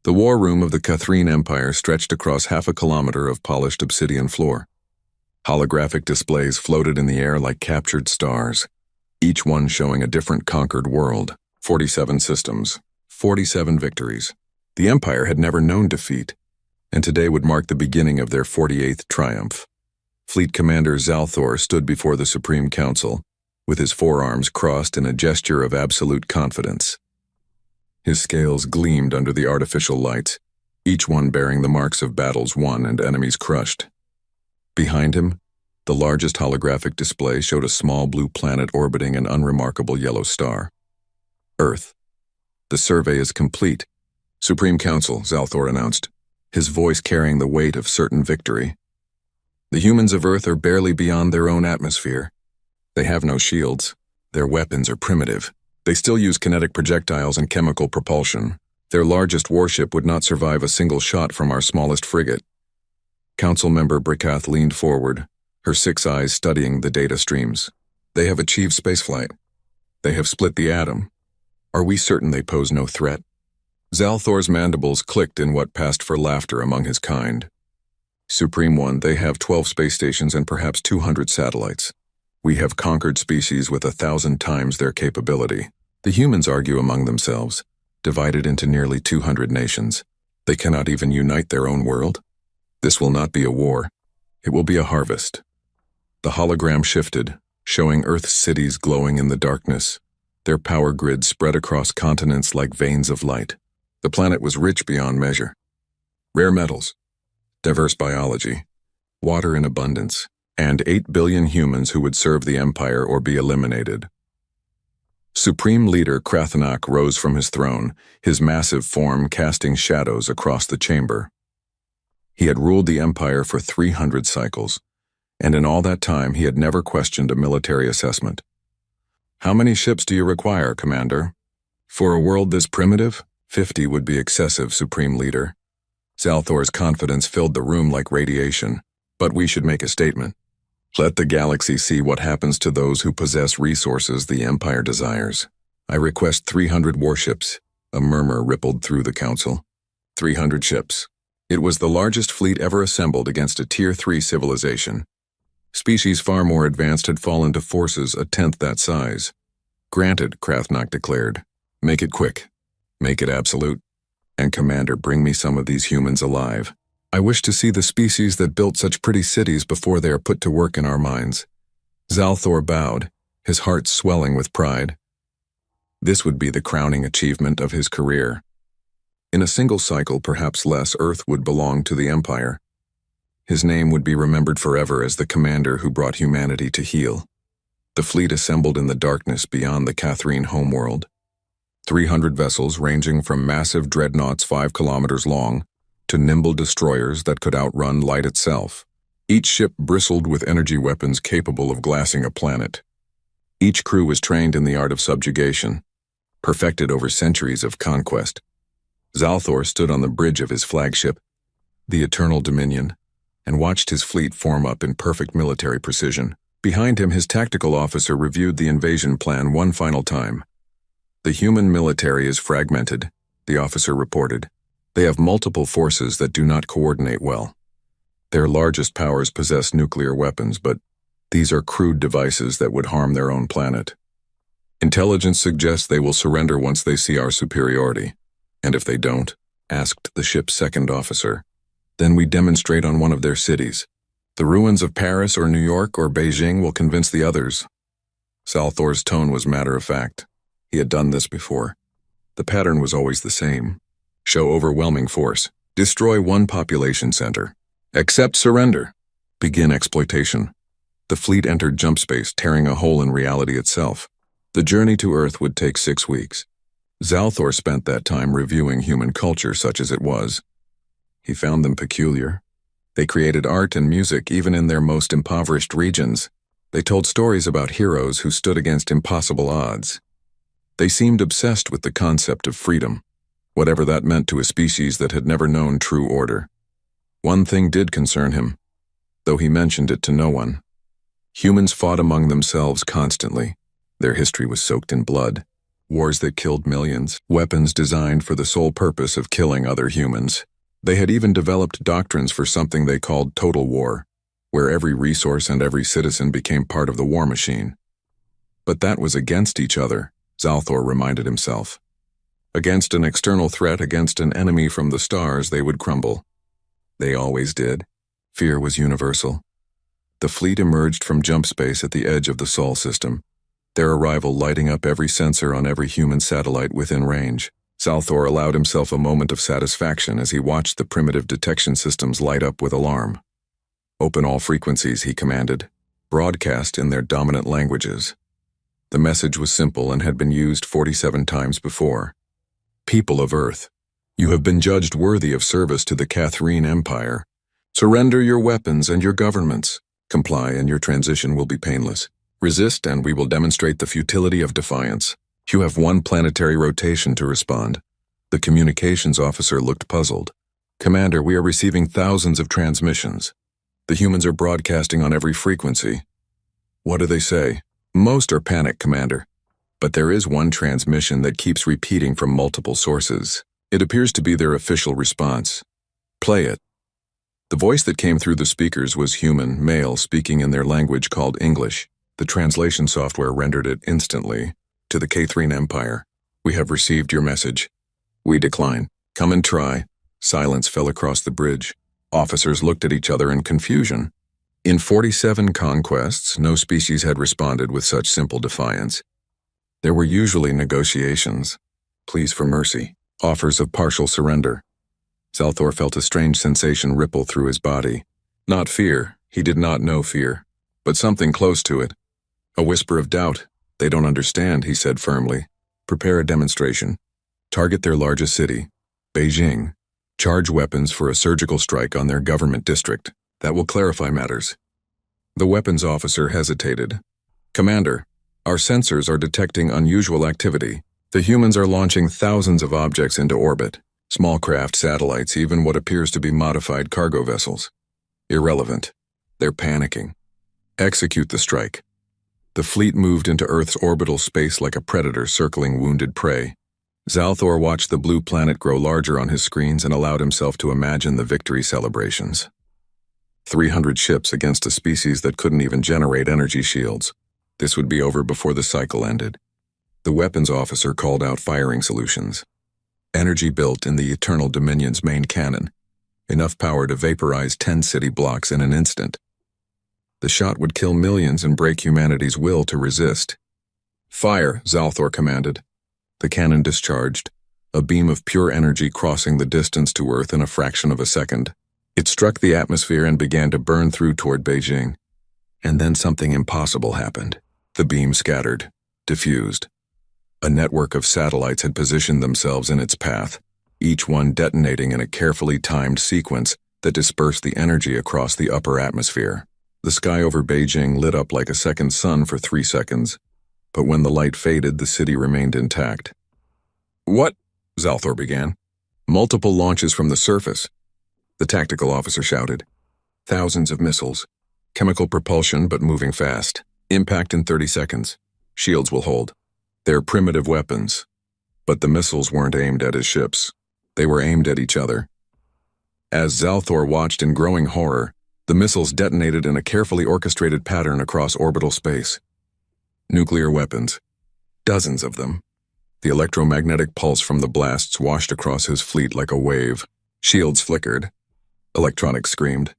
The war room of the Catherine Empire stretched across half a kilometer of polished obsidian floor. Holographic displays floated in the air like captured stars, each one showing a different conquered world. 47 systems, 47 victories. The Empire had never known defeat, and today would mark the beginning of their 48th triumph. Fleet Commander Zalthor stood before the Supreme Council, with his forearms crossed in a gesture of absolute confidence. His scales gleamed under the artificial lights, each one bearing the marks of battles won and enemies crushed. Behind him, the largest holographic display showed a small blue planet orbiting an unremarkable yellow star. Earth. The survey is complete. Supreme Council, Zalthor announced, his voice carrying the weight of certain victory. The humans of Earth are barely beyond their own atmosphere. They have no shields. Their weapons are primitive. They still use kinetic projectiles and chemical propulsion. Their largest warship would not survive a single shot from our smallest frigate. Council member Brikath leaned forward, her 6 eyes studying the data streams. They have achieved spaceflight. They have split the atom. Are we certain they pose no threat? Zalthor's mandibles clicked in what passed for laughter among his kind. Supreme One, they have 12 space stations and perhaps 200 satellites. We have conquered species with 1,000 times their capability. The humans argue among themselves, divided into nearly 200 nations. They cannot even unite their own world. This will not be a war. It will be a harvest. The hologram shifted, showing Earth's cities glowing in the darkness. Their power grids spread across continents like veins of light. The planet was rich beyond measure. Rare metals, diverse biology, water in abundance, and 8 billion humans who would serve the Empire or be eliminated. Supreme Leader Krathanak rose from his throne, his massive form casting shadows across the chamber. He had ruled the Empire for 300 cycles, and in all that time he had never questioned a military assessment. How many ships do you require, Commander? For a world this primitive, 50 would be excessive, Supreme Leader. Zalthor's confidence filled the room like radiation, but we should make a statement. Let the galaxy see what happens to those who possess resources the Empire desires. I request 300 warships. A murmur rippled through the council. 300 ships. It was the largest fleet ever assembled against a Tier 3 civilization. Species far more advanced had fallen to forces a tenth that size. Granted, Krathanak declared. Make it quick. Make it absolute. And Commander, bring me some of these humans alive. I wish to see the species that built such pretty cities before they are put to work in our mines. Zalthor bowed, his heart swelling with pride. This would be the crowning achievement of his career. In a single cycle, perhaps less, Earth would belong to the Empire. His name would be remembered forever as the commander who brought humanity to heel. The fleet assembled in the darkness beyond the Catherine homeworld. 300 vessels ranging from massive dreadnoughts 5 kilometers long to nimble destroyers that could outrun light itself. Each ship bristled with energy weapons capable of glassing a planet. Each crew was trained in the art of subjugation, perfected over centuries of conquest. Zalthor stood on the bridge of his flagship, the Eternal Dominion, and watched his fleet form up in perfect military precision. Behind him, his tactical officer reviewed the invasion plan one final time. The human military is fragmented, the officer reported. They have multiple forces that do not coordinate well. Their largest powers possess nuclear weapons, but these are crude devices that would harm their own planet. Intelligence suggests they will surrender once they see our superiority. And if they don't, asked the ship's second officer, then we demonstrate on one of their cities. The ruins of Paris or New York or Beijing will convince the others. Zalthor's tone was matter-of-fact. He had done this before. The pattern was always the same. Show overwhelming force. Destroy one population center. Accept surrender. Begin exploitation. The fleet entered jump space, tearing a hole in reality itself. The journey to Earth would take 6 weeks. Zalthor spent that time reviewing human culture such as it was. He found them peculiar. They created art and music even in their most impoverished regions. They told stories about heroes who stood against impossible odds. They seemed obsessed with the concept of freedom, whatever that meant to a species that had never known true order. One thing did concern him, though he mentioned it to no one. Humans fought among themselves constantly. Their history was soaked in blood. Wars that killed millions, weapons designed for the sole purpose of killing other humans. They had even developed doctrines for something they called total war, where every resource and every citizen became part of the war machine. But that was against each other, Zalthor reminded himself. Against an external threat, against an enemy from the stars, they would crumble. They always did. Fear was universal. The fleet emerged from jump space at the edge of the Sol system, their arrival lighting up every sensor on every human satellite within range. Zalthor allowed himself a moment of satisfaction as he watched the primitive detection systems light up with alarm. Open all frequencies, he commanded. Broadcast in their dominant languages. The message was simple and had been used 47 times before. People of Earth, you have been judged worthy of service to the Catherine Empire. Surrender your weapons and your governments. Comply and your transition will be painless. Resist and we will demonstrate the futility of defiance. You have one planetary rotation to respond. The communications officer looked puzzled. Commander, we are receiving thousands of transmissions. The humans are broadcasting on every frequency. What do they say? Most are panic, Commander. But there is one transmission that keeps repeating from multiple sources. It appears to be their official response. Play it. The voice that came through the speakers was human, male, speaking in their language called English. The translation software rendered it instantly. To the Catherine Empire, we have received your message. We decline. Come and try. Silence fell across the bridge. Officers looked at each other in confusion. In 47 conquests, no species had responded with such simple defiance. There were usually negotiations, pleas for mercy, offers of partial surrender. Zalthor felt a strange sensation ripple through his body. Not fear, he did not know fear, but something close to it. A whisper of doubt. They don't understand, he said firmly. Prepare a demonstration. Target their largest city, Beijing. Charge weapons for a surgical strike on their government district. That will clarify matters. The weapons officer hesitated. Commander, our sensors are detecting unusual activity. The humans are launching thousands of objects into orbit. Small craft, satellites, even what appears to be modified cargo vessels. Irrelevant. They're panicking. Execute the strike. The fleet moved into Earth's orbital space like a predator circling wounded prey. Zalthor watched the blue planet grow larger on his screens and allowed himself to imagine the victory celebrations. 300 ships against a species that couldn't even generate energy shields. This would be over before the cycle ended. The weapons officer called out firing solutions. Energy built in the Eternal Dominion's main cannon. Enough power to vaporize 10 city blocks in an instant. The shot would kill millions and break humanity's will to resist. Fire, Zalthor commanded. The cannon discharged, a beam of pure energy crossing the distance to Earth in a fraction of a second. It struck the atmosphere and began to burn through toward Beijing. And then something impossible happened. The beam scattered, diffused. A network of satellites had positioned themselves in its path, each one detonating in a carefully timed sequence that dispersed the energy across the upper atmosphere. The sky over Beijing lit up like a second sun for 3 seconds, but when the light faded, the city remained intact. What? Zalthor began. Multiple launches from the surface, the tactical officer shouted. Thousands of missiles. Chemical propulsion, but moving fast. Impact in 30 seconds. Shields will hold. They're primitive weapons. But the missiles weren't aimed at his ships. They were aimed at each other. As Zalthor watched in growing horror, the missiles detonated in a carefully orchestrated pattern across orbital space. Nuclear weapons. Dozens of them. The electromagnetic pulse from the blasts washed across his fleet like a wave. Shields flickered. Electronics screamed.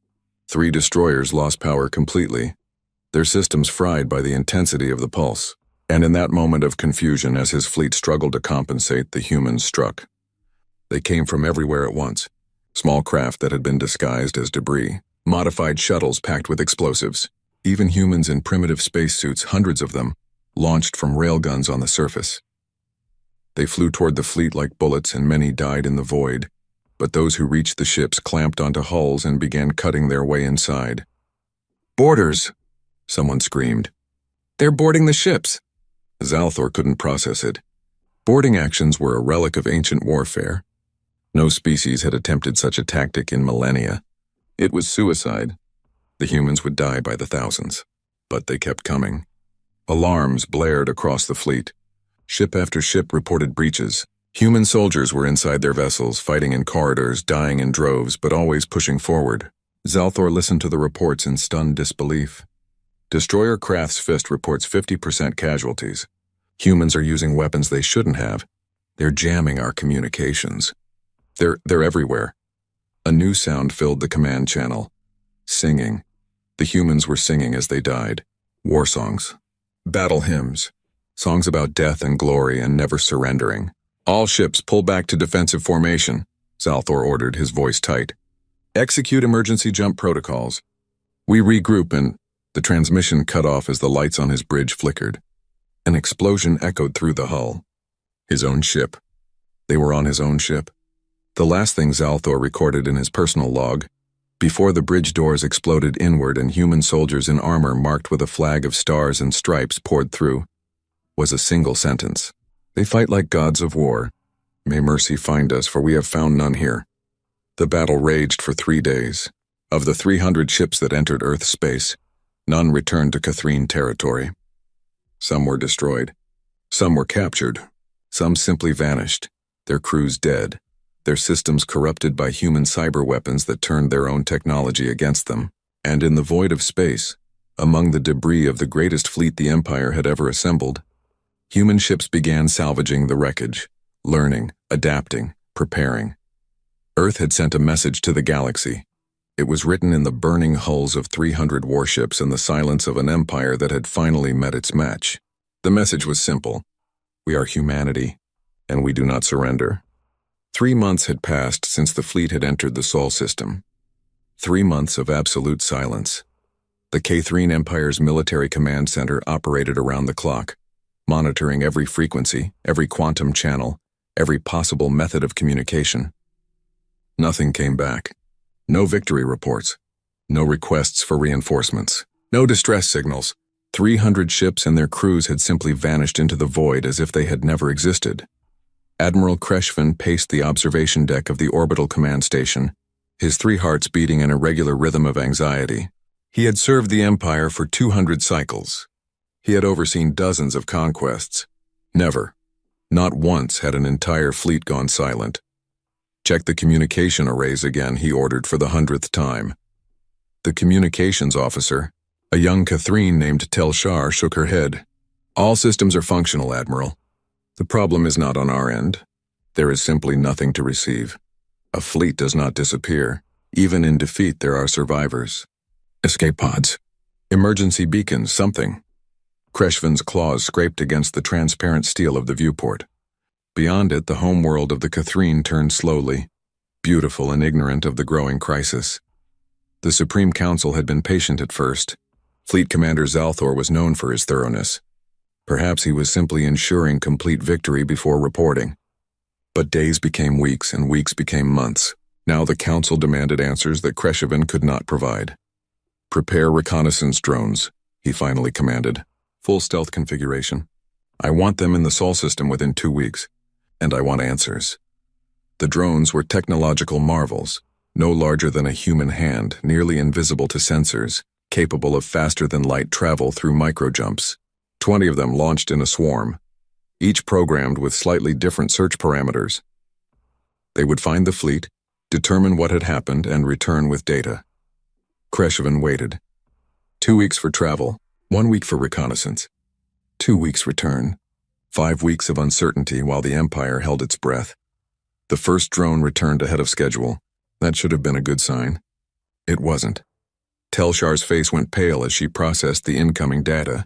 3 destroyers lost power completely, their systems fried by the intensity of the pulse. And in that moment of confusion, as his fleet struggled to compensate, the humans struck. They came from everywhere at once. Small craft that had been disguised as debris. Modified shuttles packed with explosives. Even humans in primitive spacesuits, hundreds of them, launched from railguns on the surface. They flew toward the fleet like bullets, and many died in the void. But those who reached the ships clamped onto hulls and began cutting their way inside. "Boarders!" someone screamed. "They're boarding the ships!" Zalthor couldn't process it. Boarding actions were a relic of ancient warfare. No species had attempted such a tactic in millennia. It was suicide. The humans would die by the thousands. But they kept coming. Alarms blared across the fleet. Ship after ship reported breaches. Human soldiers were inside their vessels, fighting in corridors, dying in droves, but always pushing forward. Zalthor listened to the reports in stunned disbelief. Destroyer Krath's Fist reports 50% casualties. Humans are using weapons they shouldn't have. They're jamming our communications. They're everywhere. A new sound filled the command channel. Singing. The humans were singing as they died. War songs. Battle hymns. Songs about death and glory and never surrendering. All ships pull back to defensive formation, Zalthor ordered, his voice tight. Execute emergency jump protocols. We regroup and the transmission cut off as the lights on his bridge flickered. An explosion echoed through the hull. His own ship. They were on his own ship. The last thing Zalthor recorded in his personal log, before the bridge doors exploded inward and human soldiers in armor marked with a flag of stars and stripes poured through, was a single sentence. They fight like gods of war. May mercy find us, for we have found none here. The battle raged for 3 days. Of the 300 ships that entered Earth space, none returned to Catherine territory. Some were destroyed. Some were captured. Some simply vanished, their crews dead, their systems corrupted by human cyber weapons that turned their own technology against them. And in the void of space, among the debris of the greatest fleet the Empire had ever assembled, human ships began salvaging the wreckage, learning, adapting, preparing. Earth had sent a message to the galaxy. It was written in the burning hulls of 300 warships and the silence of an empire that had finally met its match. The message was simple. We are humanity, and we do not surrender. 3 months had passed since the fleet had entered the Sol system. 3 months of absolute silence. The Catherine Empire's military command center operated around the clock, monitoring every frequency, every quantum channel, every possible method of communication. Nothing came back. No victory reports. No requests for reinforcements. No distress signals. 300 ships and their crews had simply vanished into the void as if they had never existed. Admiral Kreshvin paced the observation deck of the orbital command station, his 3 hearts beating an irregular rhythm of anxiety. He had served the Empire for 200 cycles. He had overseen dozens of conquests. Never, not once, had an entire fleet gone silent. Check the communication arrays again, he ordered for the 100th time. The communications officer, a young Catherine named Telshar, shook her head. All systems are functional, Admiral. The problem is not on our end. There is simply nothing to receive. A fleet does not disappear. Even in defeat, there are survivors. Escape pods. Emergency beacons, something. Kreshvin's claws scraped against the transparent steel of the viewport. Beyond it, the home world of the Catherine turned slowly, beautiful and ignorant of the growing crisis. The Supreme Council had been patient at first. Fleet Commander Zalthor was known for his thoroughness. Perhaps he was simply ensuring complete victory before reporting. But days became weeks and weeks became months. Now the Council demanded answers that Kreshvin could not provide. Prepare reconnaissance drones, he finally commanded. Full stealth configuration. I want them in the Sol system within 2 weeks. And I want answers. The drones were technological marvels, no larger than a human hand, nearly invisible to sensors, capable of faster-than-light travel through microjumps. 20 of them launched in a swarm, each programmed with slightly different search parameters. They would find the fleet, determine what had happened, and return with data. Kreshvin waited. 2 weeks for travel, 1 week for reconnaissance. 2 weeks return. 5 weeks of uncertainty while the Empire held its breath. The first drone returned ahead of schedule. That should have been a good sign. It wasn't. Telshar's face went pale as she processed the incoming data.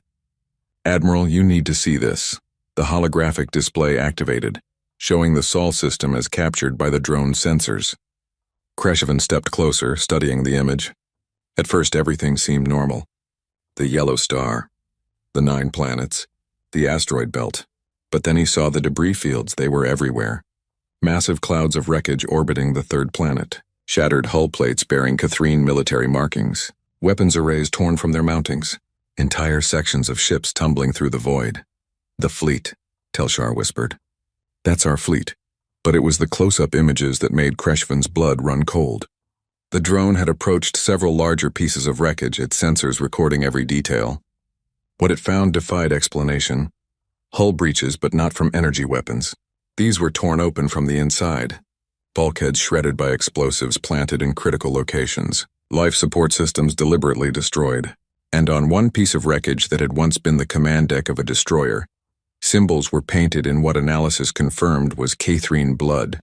Admiral, you need to see this. The holographic display activated, showing the Sol system as captured by the drone's sensors. Kreshvin stepped closer, studying the image. At first, everything seemed normal. The yellow star, the 9 planets, the asteroid belt. But then he saw the debris fields. They were everywhere. Massive clouds of wreckage orbiting the 3rd planet, shattered hull plates bearing Catherine military markings, weapons arrays torn from their mountings, entire sections of ships tumbling through the void. The fleet, Telshar whispered. That's our fleet. But it was the close-up images that made Kreshvin's blood run cold. The drone had approached several larger pieces of wreckage, its sensors recording every detail. What it found defied explanation. Hull breaches, but not from energy weapons. These were torn open from the inside. Bulkheads shredded by explosives planted in critical locations. Life support systems deliberately destroyed. And on one piece of wreckage that had once been the command deck of a destroyer, symbols were painted in what analysis confirmed was Catherine blood.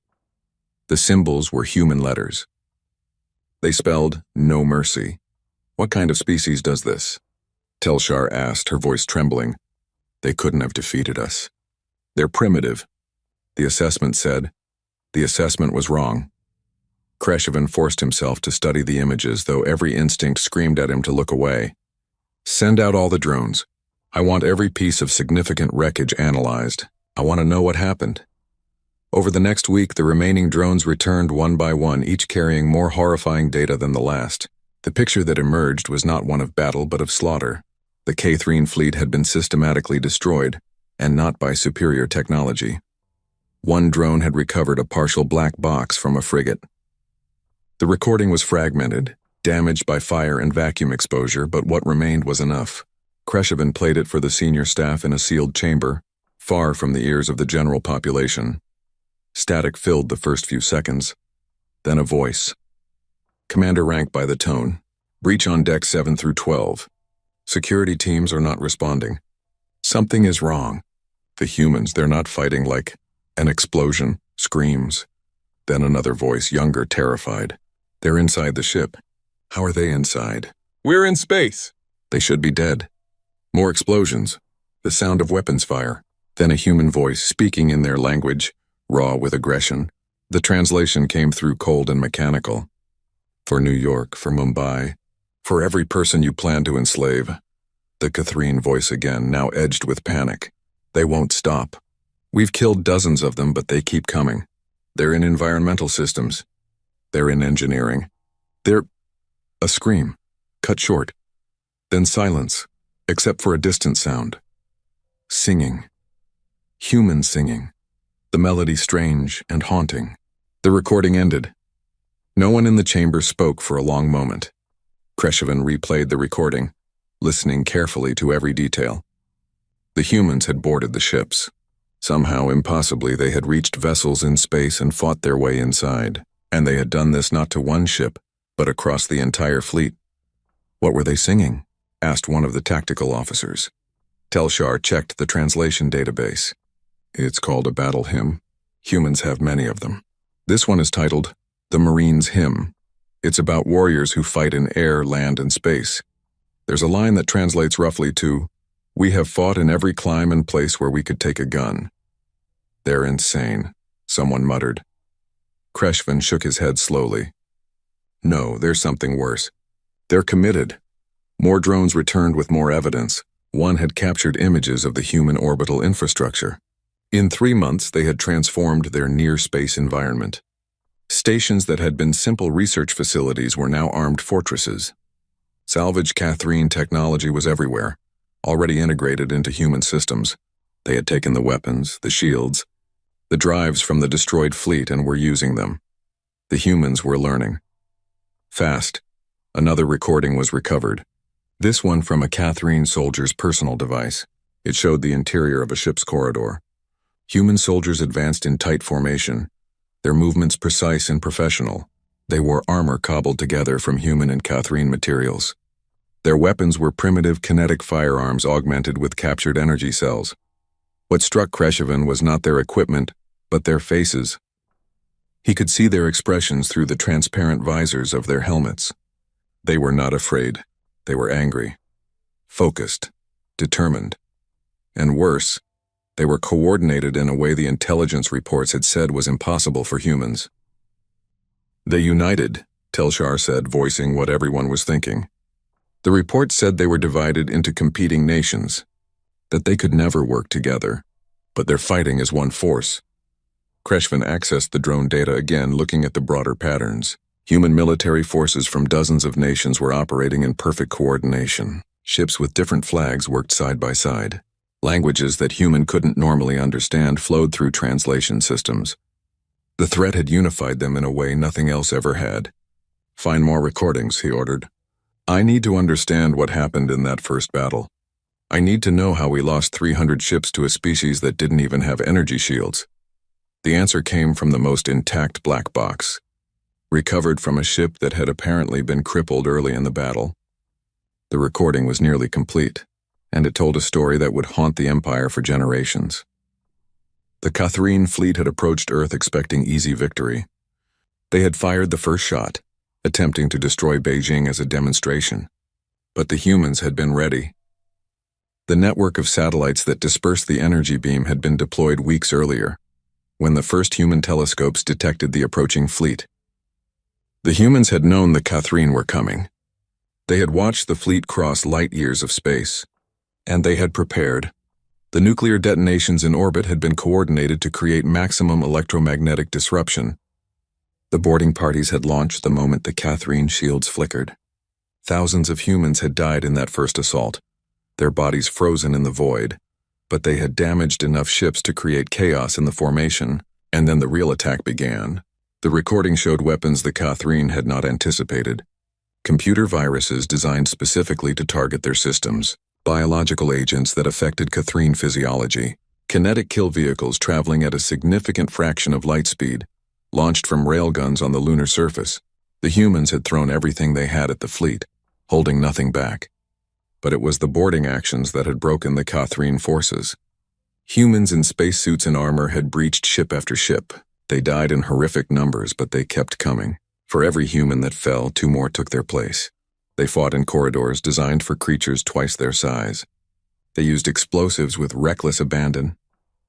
The symbols were human letters. They spelled no mercy. What kind of species does this? Telshar asked, her voice trembling. They couldn't have defeated us. They're primitive, the assessment said. The assessment was wrong. Kreshovin forced himself to study the images, though every instinct screamed at him to look away. Send out all the drones. I want every piece of significant wreckage analyzed. I want to know what happened. Over the next week, the remaining drones returned one by one, each carrying more horrifying data than the last. The picture that emerged was not one of battle, but of slaughter. The Catherine fleet had been systematically destroyed, and not by superior technology. One drone had recovered a partial black box from a frigate. The recording was fragmented, damaged by fire and vacuum exposure, but what remained was enough. Kreshovin played it for the senior staff in a sealed chamber, far from the ears of the general population. Static filled the first few seconds. Then a voice. Commander rank by the tone. Breach on deck 7 through 12. Security teams are not responding. Something is wrong. The humans, they're not fighting like an explosion, screams. Then another voice, younger, terrified. They're inside the ship. How are they inside? We're in space. They should be dead. More explosions. The sound of weapons fire. Then a human voice speaking in their language, raw with aggression. The translation came through cold and mechanical. For New York, for Mumbai, for every person you plan to enslave. The Catherine voice again, now edged with panic. They won't stop. We've killed dozens of them, but they keep coming. They're in environmental systems. They're in engineering. They're... A scream, cut short. Then silence, except for a distant sound. Singing. Human singing. The melody strange and haunting. The recording ended. No one in the chamber spoke for a long moment. Kreshovin replayed the recording, listening carefully to every detail. The humans had boarded the ships. Somehow, impossibly, they had reached vessels in space and fought their way inside, and they had done this not to one ship, but across the entire fleet. What were they singing? Asked one of the tactical officers. Telshar checked the translation database. It's called a battle hymn. Humans have many of them. This one is titled The Marine's Hymn. It's about warriors who fight in air, land, and space. There's a line that translates roughly to, "We have fought in every clime and place where we could take a gun." They're insane, someone muttered. Kreshovin shook his head slowly. No, there's something worse. They're committed. More drones returned with more evidence. One had captured images of the human orbital infrastructure. In 3 months, they had transformed their near-space environment. Stations that had been simple research facilities were now armed fortresses. Salvage Catherine technology was everywhere, already integrated into human systems. They had taken the weapons, the shields, the drives from the destroyed fleet and were using them. The humans were learning. Fast, another recording was recovered. This one from a Catherine soldier's personal device. It showed the interior of a ship's corridor. Human soldiers advanced in tight formation, their movements precise and professional. They wore armor cobbled together from human and Catherine materials. Their weapons were primitive kinetic firearms augmented with captured energy cells. What struck Kreshovin was not their equipment, but their faces. He could see their expressions through the transparent visors of their helmets. They were not afraid. They were angry, focused, determined. And worse, they were coordinated in a way the intelligence reports had said was impossible for humans. They united, Telshar said, voicing what everyone was thinking. The report said they were divided into competing nations, that they could never work together, but they're fighting as one force. Kreshovin accessed the drone data again, looking at the broader patterns. Human military forces from dozens of nations were operating in perfect coordination. Ships with different flags worked side by side. Languages that human couldn't normally understand flowed through translation systems. The threat had unified them in a way nothing else ever had. Find more recordings, he ordered. I need to understand what happened in that first battle. I need to know how we lost 300 ships to a species that didn't even have energy shields. The answer came from the most intact black box, recovered from a ship that had apparently been crippled early in the battle. The recording was nearly complete, and it told a story that would haunt the Empire for generations. The Catherine fleet had approached Earth expecting easy victory. They had fired the first shot, attempting to destroy Beijing as a demonstration. But the humans had been ready. The network of satellites that dispersed the energy beam had been deployed weeks earlier, when the first human telescopes detected the approaching fleet. The humans had known the Catherine were coming. They had watched the fleet cross light years of space, and they had prepared. The nuclear detonations in orbit had been coordinated to create maximum electromagnetic disruption. The boarding parties had launched the moment the Catherine shields flickered. Thousands of humans had died in that first assault, their bodies frozen in the void, but they had damaged enough ships to create chaos in the formation, and then the real attack began. The recording showed weapons the Catherine had not anticipated. Computer viruses designed specifically to target their systems, biological agents that affected Catherine physiology, kinetic kill vehicles traveling at a significant fraction of light speed, launched from railguns on the lunar surface. The humans had thrown everything they had at the fleet, holding nothing back. But it was the boarding actions that had broken the Catherine forces. Humans in spacesuits and armor had breached ship after ship. They died in horrific numbers, but they kept coming. For every human that fell, 2 more took their place. They fought in corridors designed for creatures twice their size. They used explosives with reckless abandon,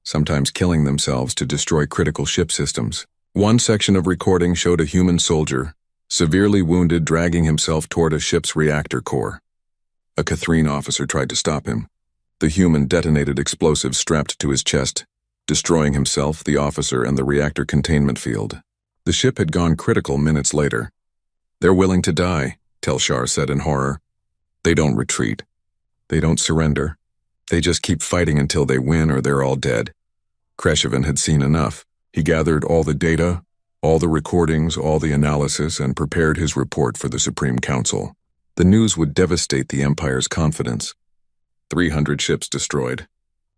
sometimes killing themselves to destroy critical ship systems. One section of recording showed a human soldier, severely wounded, dragging himself toward a ship's reactor core. A Catherine officer tried to stop him. The human detonated explosives strapped to his chest, destroying himself, the officer, and the reactor containment field. The ship had gone critical minutes later. "They're willing to die," Telshar said in horror. "They don't retreat. They don't surrender. They just keep fighting until they win or they're all dead." Kreshevin had seen enough. He gathered all the data, all the recordings, all the analysis, and prepared his report for the Supreme Council. The news would devastate the Empire's confidence. 300 ships destroyed,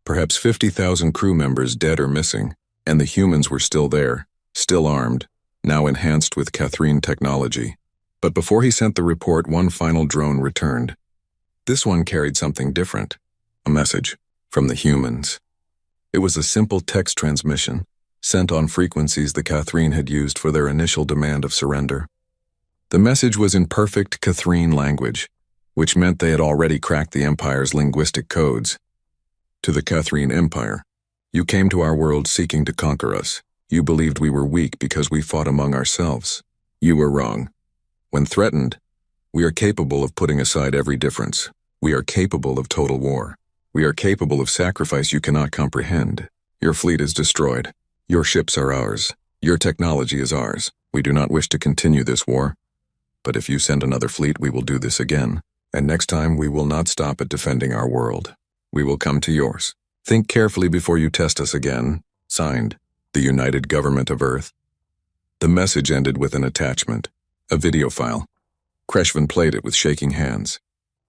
perhaps 50,000 crew members dead or missing, and the humans were still there, still armed, now enhanced with Catherine technology. But before he sent the report, one final drone returned. This one carried something different, a message from the humans. It was a simple text transmission, sent on frequencies the Catherine had used for their initial demand of surrender. The message was in perfect Catherine language, which meant they had already cracked the Empire's linguistic codes. To the Catherine Empire, "You came to our world seeking to conquer us. You believed we were weak because we fought among ourselves. You were wrong. When threatened, we are capable of putting aside every difference. We are capable of total war. We are capable of sacrifice you cannot comprehend. Your fleet is destroyed. Your ships are ours. Your technology is ours. We do not wish to continue this war. But if you send another fleet, we will do this again. And next time, we will not stop at defending our world. We will come to yours. Think carefully before you test us again." Signed, the United Government of Earth. The message ended with an attachment, a video file. Kreshvin played it with shaking hands.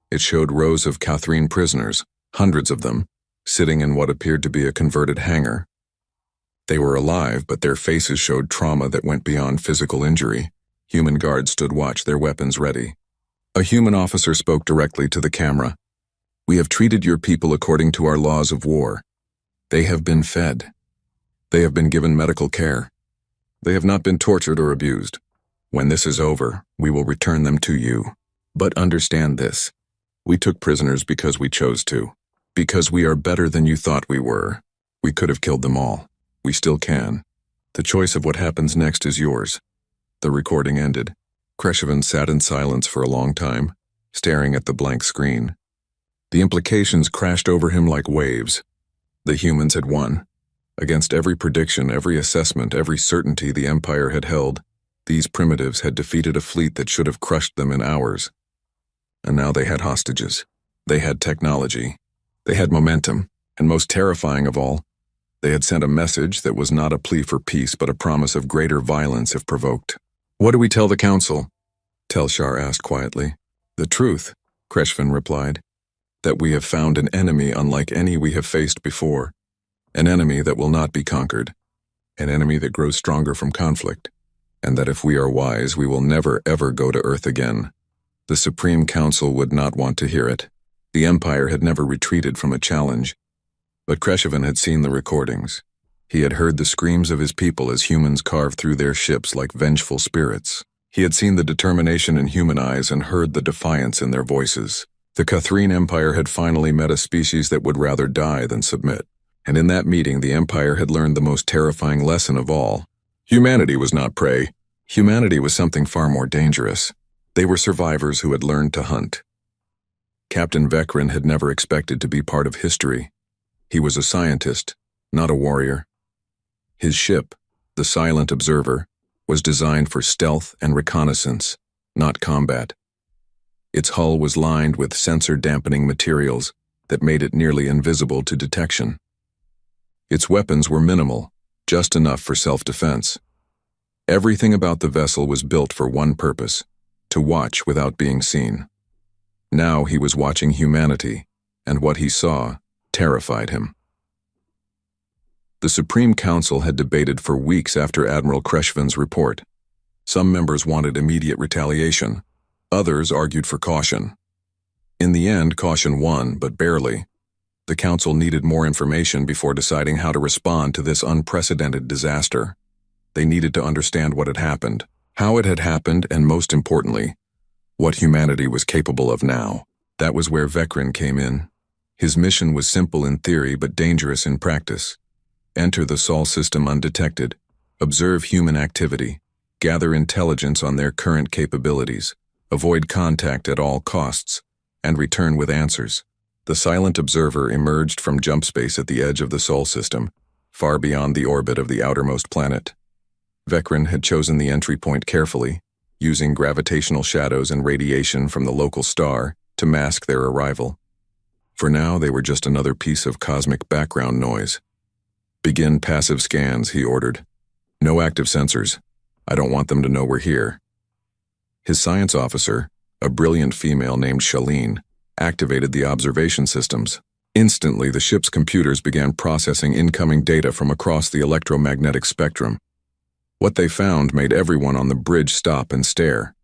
It showed rows of Catherine prisoners, hundreds of them, sitting in what appeared to be a converted hangar. They were alive, but their faces showed trauma that went beyond physical injury. Human guards stood watch, their weapons ready. A human officer spoke directly to the camera. "We have treated your people according to our laws of war. They have been fed. They have been given medical care. They have not been tortured or abused. When this is over, we will return them to you. But understand this. We took prisoners because we chose to. Because we are better than you thought we were. We could have killed them all. We still can. The choice of what happens next is yours." The recording ended. Kreshevin sat in silence for a long time, staring at the blank screen. The implications crashed over him like waves. The humans had won. Against every prediction, every assessment, every certainty the Empire had held, these primitives had defeated a fleet that should have crushed them in hours. And now they had hostages. They had technology. They had momentum. And most terrifying of all, they had sent a message that was not a plea for peace but a promise of greater violence if provoked. "What do we tell the Council?" Telshar asked quietly. "The truth," Kreshvin replied. that we have found an enemy unlike any we have faced before, an enemy that will not be conquered, an enemy that grows stronger from conflict, and that if we are wise, we will never ever go to Earth again. The Supreme Council would not want to hear it. The Empire had never retreated from a challenge, but Kreshevan had seen the recordings. He had heard the screams of his people as humans carved through their ships like vengeful spirits. He had seen the determination in human eyes and heard the defiance in their voices. The Catherine Empire had finally met a species that would rather die than submit. And in that meeting, the Empire had learned the most terrifying lesson of all. Humanity was not prey. Humanity was something far more dangerous. They were survivors who had learned to hunt. Captain Vekrin had never expected to be part of history. He was a scientist, not a warrior. His ship, the Silent Observer, was designed for stealth and reconnaissance, not combat. Its hull was lined with sensor-dampening materials that made it nearly invisible to detection. Its weapons were minimal, just enough for self-defense. Everything about the vessel was built for one purpose: to watch without being seen. Now he was watching humanity, and what he saw terrified him. The Supreme Council had debated for weeks after Admiral Kreshevan's report. Some members wanted immediate retaliation. Others argued for caution. In the end, caution won, but barely. The Council needed more information before deciding how to respond to this unprecedented disaster. They needed to understand what had happened, how it had happened, and most importantly, what humanity was capable of now. That was where Vekrin came in. His mission was simple in theory but dangerous in practice. Enter the Sol system undetected, observe human activity, gather intelligence on their current capabilities, avoid contact at all costs, and return with answers. The Silent Observer emerged from jump space at the edge of the Sol system, far beyond the orbit of the outermost planet. Vekrin had chosen the entry point carefully, using gravitational shadows and radiation from the local star to mask their arrival. For now, they were just another piece of cosmic background noise. "Begin passive scans," he ordered. "No active sensors. I don't want them to know we're here." His science officer, a brilliant female named Shaleen, activated the observation systems. Instantly, the ship's computers began processing incoming data from across the electromagnetic spectrum. What they found made everyone on the bridge stop and stare.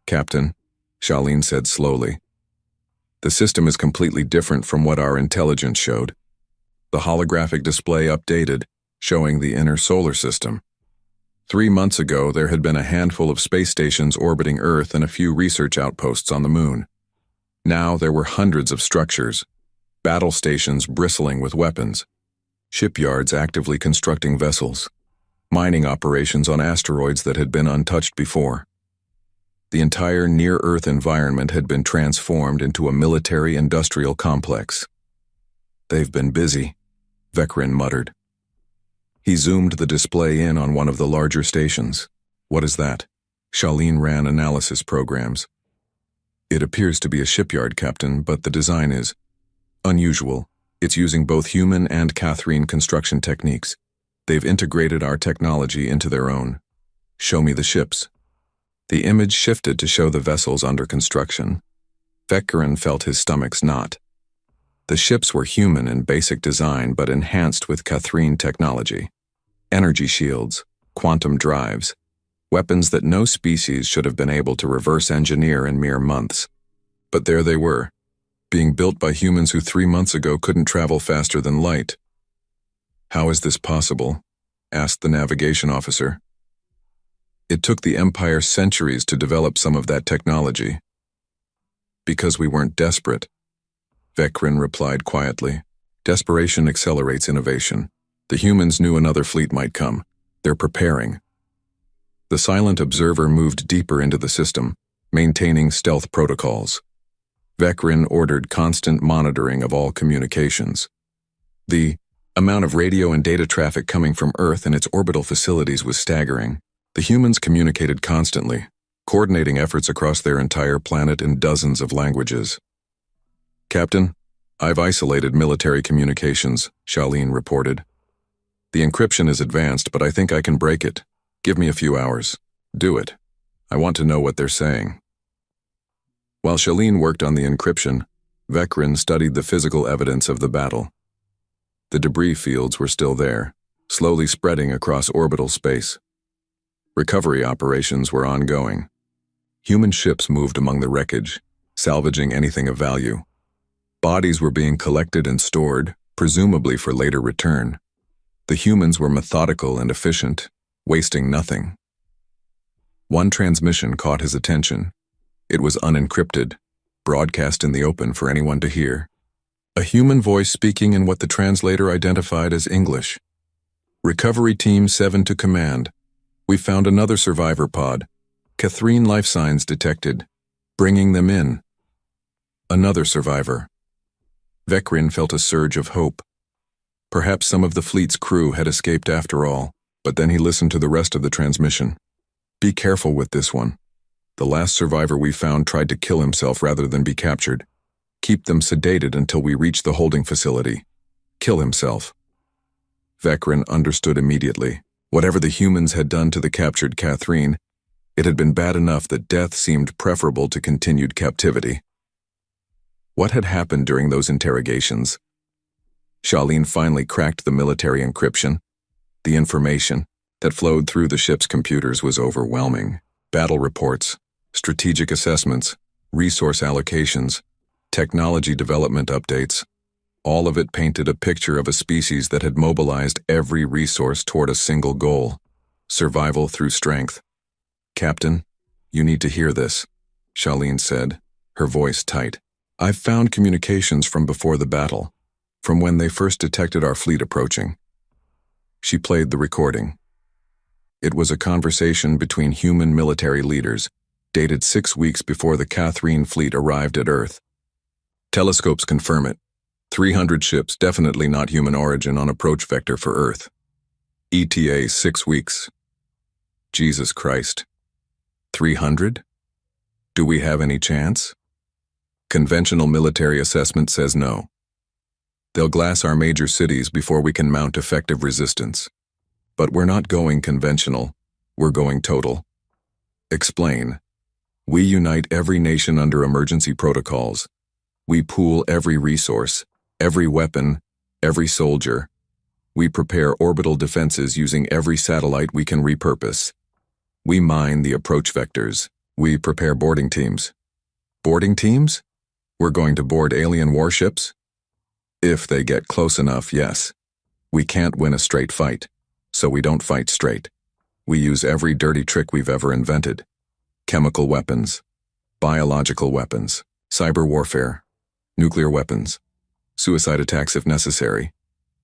"Captain," Shaleen said slowly, "the system is completely different from what our intelligence showed." The holographic display updated, showing the inner solar system. 3 months ago, there had been a handful of space stations orbiting Earth and a few research outposts on the Moon. Now there were hundreds of structures, battle stations bristling with weapons, shipyards actively constructing vessels, mining operations on asteroids that had been untouched before. The entire near-Earth environment had been transformed into a military-industrial complex. "They've been busy," Vekrin muttered. He zoomed the display in on one of the larger stations. "What is that?" Shaleen ran analysis programs. "It appears to be a shipyard, Captain, but the design is unusual. It's using both human and Catherine construction techniques. They've integrated our technology into their own." "Show me the ships." The image shifted to show the vessels under construction. Vekrin felt his stomach's knot. The ships were human in basic design but enhanced with Catherine technology. Energy shields, quantum drives, weapons that no species should have been able to reverse engineer in mere months. But there they were, being built by humans who 3 months ago couldn't travel faster than light. "How is this possible?" asked the navigation officer. "It took the Empire centuries to develop some of that technology." "Because we weren't desperate," Vekrin replied quietly. "Desperation accelerates innovation. The humans knew another fleet might come. They're preparing." The Silent Observer moved deeper into the system, maintaining stealth protocols. Vekrin ordered constant monitoring of all communications. The amount of radio and data traffic coming from Earth and its orbital facilities was staggering. The humans communicated constantly, coordinating efforts across their entire planet in dozens of languages. "Captain, I've isolated military communications," Shaleen reported. "The encryption is advanced, but I think I can break it. Give me a few hours. Do it. I want to know what they're saying." While Shaleen worked on the encryption, Vekrin studied the physical evidence of the battle. The debris fields were still there, slowly spreading across orbital space. Recovery operations were ongoing. Human ships moved among the wreckage, salvaging anything of value. Bodies were being collected and stored, presumably for later return. The humans were methodical and efficient, wasting nothing. One transmission caught his attention. It was unencrypted, broadcast in the open for anyone to hear. A human voice speaking in what the translator identified as English. Recovery Team 7 to command. We found another survivor pod. Catherine life signs detected. Bringing them in. Another survivor. Vekrin felt a surge of hope. Perhaps some of the fleet's crew had escaped after all, but then he listened to the rest of the transmission. Be careful with this one. The last survivor we found tried to kill himself rather than be captured. Keep them sedated until we reach the holding facility. Kill himself. Vekrin understood immediately. Whatever the humans had done to the captured Catherine, it had been bad enough that death seemed preferable to continued captivity. What had happened during those interrogations? Charlene finally cracked the military encryption. The information that flowed through the ship's computers was overwhelming. Battle reports, strategic assessments, resource allocations, technology development updates. All of it painted a picture of a species that had mobilized every resource toward a single goal: survival through strength. Captain, you need to hear this, Charlene said, her voice tight. I've found communications from before the battle, from when they first detected our fleet approaching. She played the recording. It was a conversation between human military leaders, dated 6 weeks before the Catherine fleet arrived at Earth. Telescopes confirm it. 300 ships, definitely not human origin, on approach vector for Earth. ETA 6 weeks. Jesus Christ. 300? Do we have any chance? Conventional military assessment says no. They'll glass our major cities before we can mount effective resistance. But we're not going conventional, we're going total. Explain. We unite every nation under emergency protocols. We pool every resource, every weapon, every soldier. We prepare orbital defenses using every satellite we can repurpose. We mine the approach vectors. We prepare boarding teams. Boarding teams? We're going to board alien warships? If they get close enough, yes. We can't win a straight fight, so we don't fight straight. We use every dirty trick we've ever invented. Chemical weapons, biological weapons, cyber warfare, nuclear weapons, suicide attacks if necessary.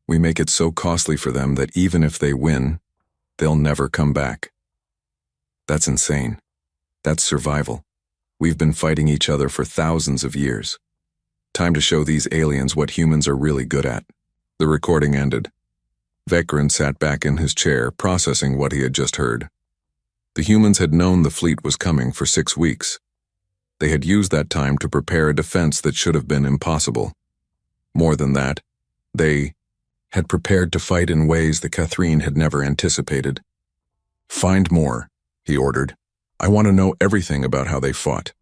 We make it so costly for them that even if they win, they'll never come back. That's insane. That's survival. We've been fighting each other for thousands of years. Time to show these aliens what humans are really good at. The recording ended. Vekrin sat back in his chair, processing what he had just heard. The humans had known the fleet was coming for 6 weeks. They had used that time to prepare a defense that should have been impossible. More than that, they had prepared to fight in ways the Catherine had never anticipated. Find more, he ordered. I want to know everything about how they fought.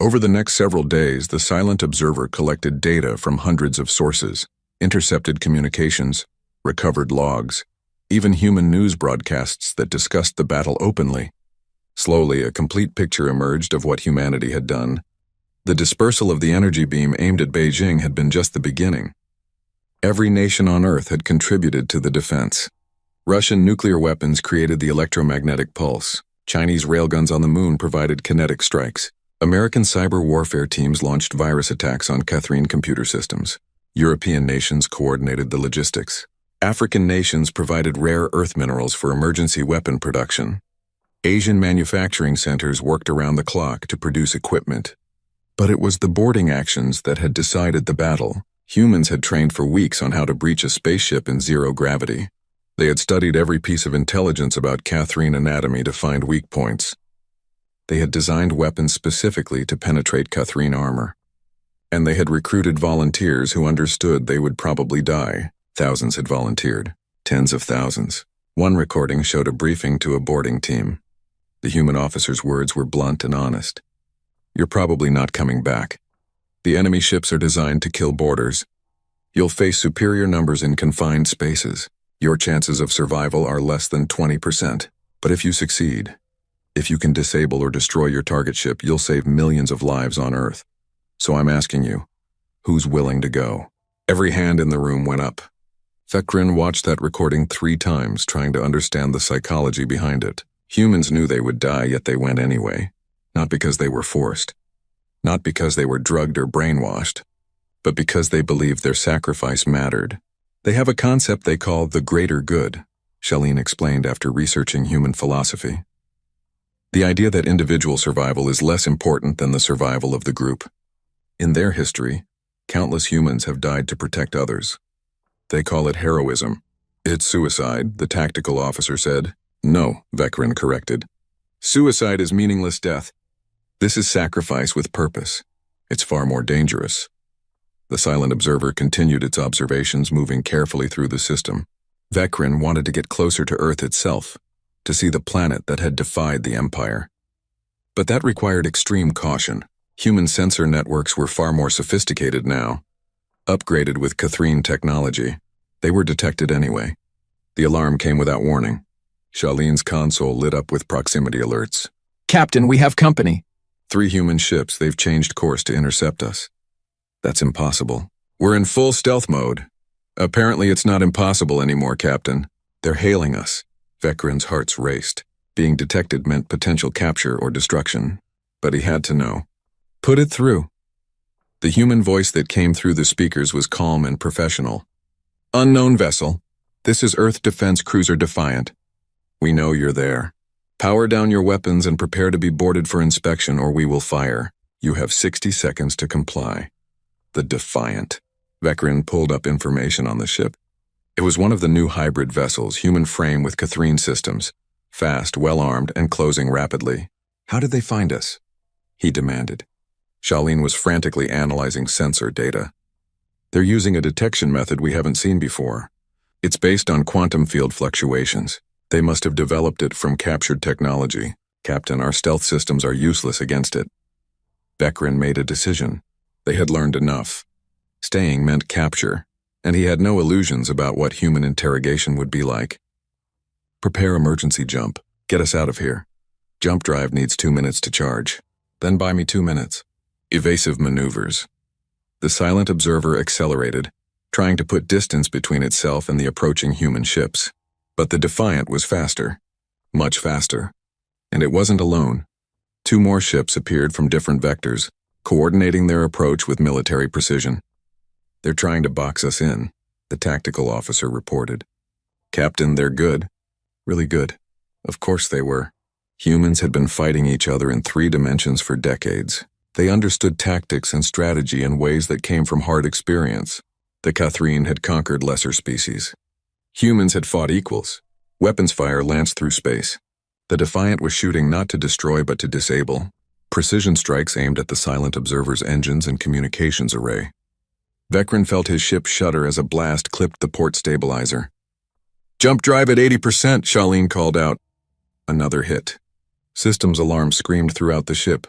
Over the next several days, the silent observer collected data from hundreds of sources, intercepted communications, recovered logs, even human news broadcasts that discussed the battle openly. Slowly, a complete picture emerged of what humanity had done. The dispersal of the energy beam aimed at Beijing had been just the beginning. Every nation on Earth had contributed to the defense. Russian nuclear weapons created the electromagnetic pulse. Chinese railguns on the moon provided kinetic strikes. American cyber warfare teams launched virus attacks on Catherine computer systems. European nations coordinated the logistics. African nations provided rare earth minerals for emergency weapon production. Asian manufacturing centers worked around the clock to produce equipment. But it was the boarding actions that had decided the battle. Humans had trained for weeks on how to breach a spaceship in zero gravity. They had studied every piece of intelligence about Catherine anatomy to find weak points. They had designed weapons specifically to penetrate Catherine armor. And they had recruited volunteers who understood they would probably die. Thousands had volunteered. Tens of thousands. One recording showed a briefing to a boarding team. The human officer's words were blunt and honest. You're probably not coming back. The enemy ships are designed to kill boarders. You'll face superior numbers in confined spaces. Your chances of survival are less than 20%. But if you succeed, if you can disable or destroy your target ship, you'll save millions of lives on Earth. So I'm asking you, who's willing to go? Every hand in the room went up. Vekrin watched that recording 3 times, trying to understand the psychology behind it. Humans knew they would die, yet they went anyway. Not because they were forced. Not because they were drugged or brainwashed. But because they believed their sacrifice mattered. They have a concept they call the greater good, Charlene explained after researching human philosophy. The idea that individual survival is less important than the survival of the group. In their history, countless humans have died to protect others. They call it heroism. It's suicide, the tactical officer said. No, Vekrin corrected. Suicide is meaningless death. This is sacrifice with purpose. It's far more dangerous. The silent observer continued its observations, moving carefully through the system. Vekrin wanted to get closer to Earth itself, to see the planet that had defied the Empire. But that required extreme caution. Human sensor networks were far more sophisticated now. Upgraded with Catherine technology, they were detected anyway. The alarm came without warning. Charlene's console lit up with proximity alerts. Captain, we have company. 3 human ships, they've changed course to intercept us. That's impossible. We're in full stealth mode. Apparently it's not impossible anymore, Captain. They're hailing us. Vekrin's hearts raced. Being detected meant potential capture or destruction. But he had to know. Put it through. The human voice that came through the speakers was calm and professional. Unknown vessel. This is Earth Defense Cruiser Defiant. We know you're there. Power down your weapons and prepare to be boarded for inspection or we will fire. You have 60 seconds to comply. The Defiant. Vekrin pulled up information on the ship. It was one of the new hybrid vessels, human frame with Catherine systems. Fast, well-armed, and closing rapidly. How did they find us? He demanded. Charlene was frantically analyzing sensor data. They're using a detection method we haven't seen before. It's based on quantum field fluctuations. They must have developed it from captured technology. Captain, our stealth systems are useless against it. Vekrin made a decision. They had learned enough. Staying meant capture, and he had no illusions about what human interrogation would be like. Prepare emergency jump. Get us out of here. Jump drive needs 2 minutes to charge. Then buy me 2 minutes. Evasive maneuvers. The silent observer accelerated, trying to put distance between itself and the approaching human ships. But the Defiant was faster. Much faster. And it wasn't alone. 2 more ships appeared from different vectors, coordinating their approach with military precision. They're trying to box us in, the tactical officer reported. Captain, they're good. Really good. Of course they were. Humans had been fighting each other in 3 dimensions for decades. They understood tactics and strategy in ways that came from hard experience. The Catherine had conquered lesser species. Humans had fought equals. Weapons fire lanced through space. The Defiant was shooting not to destroy but to disable. Precision strikes aimed at the silent observer's engines and communications array. Vekrin felt his ship shudder as a blast clipped the port stabilizer. Jump drive at 80%, Charlene called out. Another hit. Systems alarm screamed throughout the ship.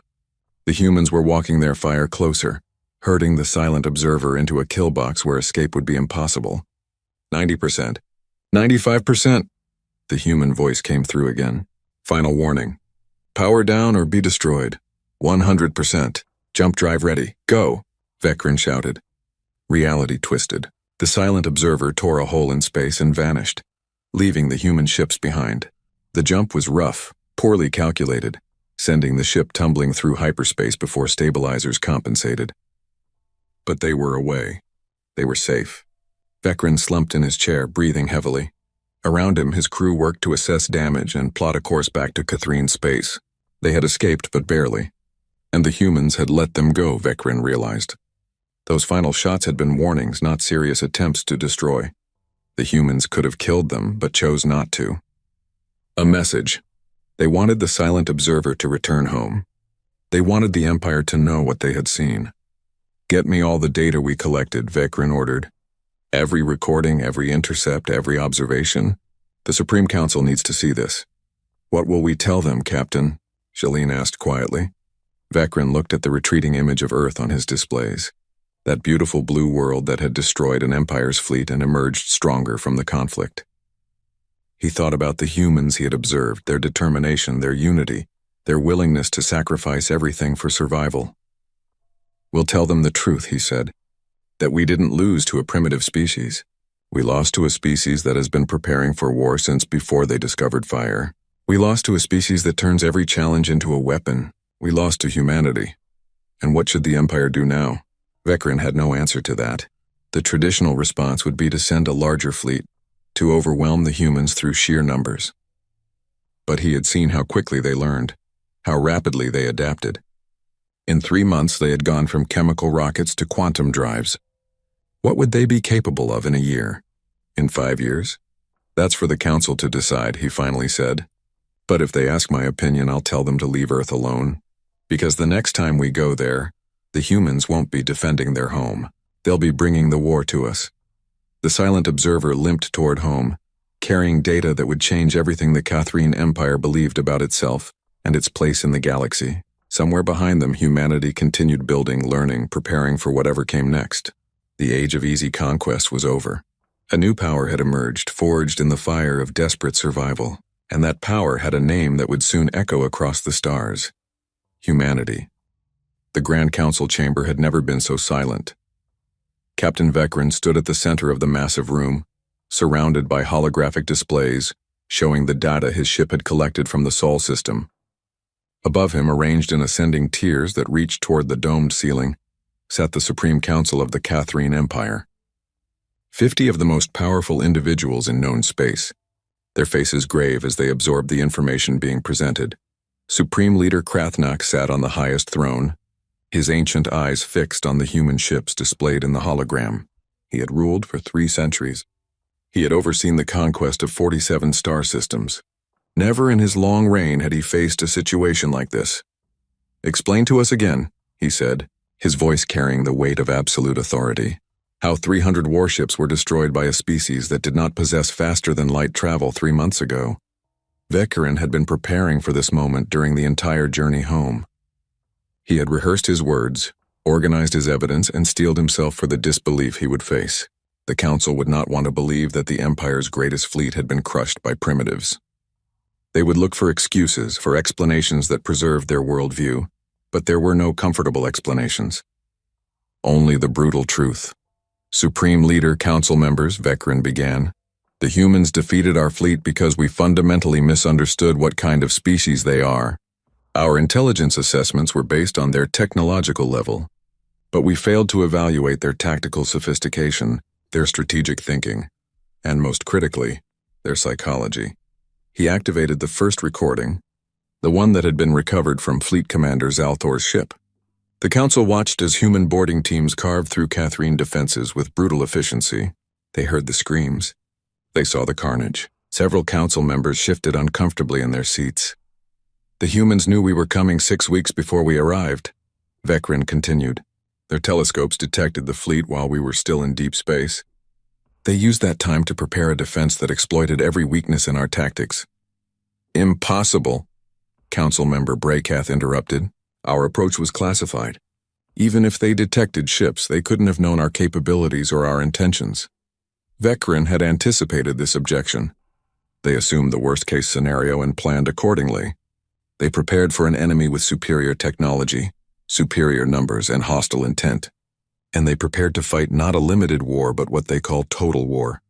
The humans were walking their fire closer, herding the silent observer into a kill box where escape would be impossible. 90%. 95%. The human voice came through again. Final warning. Power down or be destroyed. 100%. Jump drive ready. Go, Vekrin shouted. Reality twisted. The silent observer tore a hole in space and vanished, leaving the human ships behind. The jump was rough, poorly calculated, sending the ship tumbling through hyperspace before stabilizers compensated. But they were away. They were safe. Vekrin slumped in his chair, breathing heavily. Around him, his crew worked to assess damage and plot a course back to Catherine space. They had escaped, but barely. And the humans had let them go, Vekrin realized. Those final shots had been warnings, not serious attempts to destroy. The humans could have killed them, but chose not to. A message. They wanted the silent observer to return home. They wanted the Empire to know what they had seen. Get me all the data we collected, Vekrin ordered. Every recording, every intercept, every observation. The Supreme Council needs to see this. What will we tell them, Captain? Charlene asked quietly. Vekrin looked at the retreating image of Earth on his displays. That beautiful blue world that had destroyed an Empire's fleet and emerged stronger from the conflict. He thought about the humans he had observed, their determination, their unity, their willingness to sacrifice everything for survival. "We'll tell them the truth," he said, "that we didn't lose to a primitive species. We lost to a species that has been preparing for war since before they discovered fire. We lost to a species that turns every challenge into a weapon. We lost to humanity. And what should the Empire do now?" Vekrin had no answer to that. The traditional response would be to send a larger fleet, to overwhelm the humans through sheer numbers. But he had seen how quickly they learned, how rapidly they adapted. In 3 months, they had gone from chemical rockets to quantum drives. What would they be capable of in a year? In 5 years? "That's for the Council to decide," he finally said. "But if they ask my opinion, I'll tell them to leave Earth alone. Because the next time we go there, the humans won't be defending their home. They'll be bringing the war to us." The silent observer limped toward home, carrying data that would change everything the Catherine Empire believed about itself and its place in the galaxy. Somewhere behind them, humanity continued building, learning, preparing for whatever came next. The age of easy conquest was over. A new power had emerged, forged in the fire of desperate survival, and that power had a name that would soon echo across the stars: humanity. The Grand Council chamber had never been so silent. Captain Vekrin stood at the center of the massive room, surrounded by holographic displays showing the data his ship had collected from the Sol system. Above him, arranged in ascending tiers that reached toward the domed ceiling, sat the Supreme Council of the Catherine Empire. 50 of the most powerful individuals in known space, their faces grave as they absorbed the information being presented. Supreme Leader Krathnak sat on the highest throne, his ancient eyes fixed on the human ships displayed in the hologram. He had ruled for 3 centuries. He had overseen the conquest of 47 star systems. Never in his long reign had he faced a situation like this. "Explain to us again," he said, his voice carrying the weight of absolute authority, "how 300 warships were destroyed by a species that did not possess faster-than-light travel 3 months ago." Vekrin had been preparing for this moment during the entire journey home. He had rehearsed his words, organized his evidence, and steeled himself for the disbelief he would face. The Council would not want to believe that the Empire's greatest fleet had been crushed by primitives. They would look for excuses, for explanations that preserved their worldview, but there were no comfortable explanations. Only the brutal truth. "Supreme Leader, Council members," Vekrin began, "the humans defeated our fleet because we fundamentally misunderstood what kind of species they are. Our intelligence assessments were based on their technological level, but we failed to evaluate their tactical sophistication, their strategic thinking, and most critically, their psychology." He activated the first recording, the one that had been recovered from Fleet Commander Zalthor's ship. The Council watched as human boarding teams carved through Catherine defenses with brutal efficiency. They heard the screams. They saw the carnage. Several Council members shifted uncomfortably in their seats. "The humans knew we were coming 6 weeks before we arrived," Vekrin continued. "Their telescopes detected the fleet while we were still in deep space. They used that time to prepare a defense that exploited every weakness in our tactics." "Impossible," Council member Braycath interrupted. "Our approach was classified. Even if they detected ships, they couldn't have known our capabilities or our intentions." Vekrin had anticipated this objection. They assumed the worst-case scenario and planned accordingly. They prepared for an enemy with superior technology, superior numbers, and hostile intent. And they prepared to fight not a limited war, but what they call total war.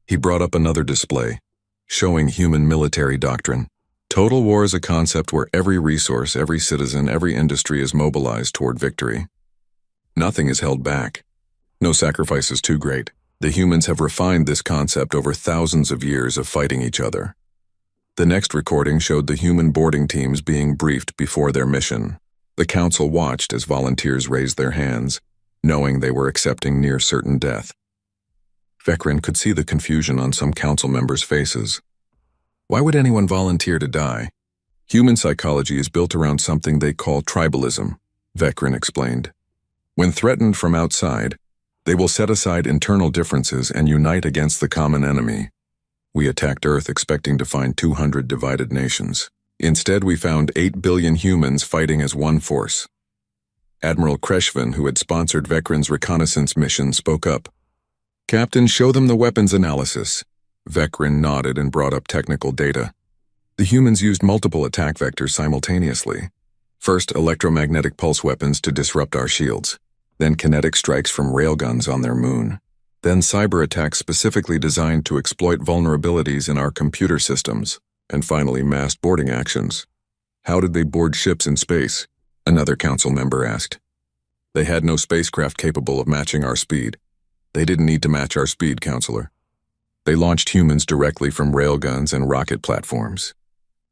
He brought up another display, showing human military doctrine. Total war is a concept where every resource, every citizen, every industry is mobilized toward victory. Nothing is held back. No sacrifice is too great. The humans have refined this concept over thousands of years of fighting each other. The next recording showed the human boarding teams being briefed before their mission. The Council watched as volunteers raised their hands, knowing they were accepting near certain death. Vekrin could see the confusion on some Council members' faces. Why would anyone volunteer to die? Human psychology is built around something they call tribalism, Vekrin explained. When threatened from outside, they will set aside internal differences and unite against the common enemy. We attacked Earth expecting to find 200 divided nations. Instead, we found 8 billion humans fighting as one force. Admiral Kreshvin, who had sponsored Vekran's reconnaissance mission, spoke up. Captain, show them the weapons analysis. Vekran nodded and brought up technical data. The humans used multiple attack vectors simultaneously. First, electromagnetic pulse weapons to disrupt our shields. Then kinetic strikes from railguns on their moon. Then cyber attacks specifically designed to exploit vulnerabilities in our computer systems. And finally, massed boarding actions. How did they board ships in space? Another council member asked. They had no spacecraft capable of matching our speed. They didn't need to match our speed, Counselor. They launched humans directly from railguns and rocket platforms.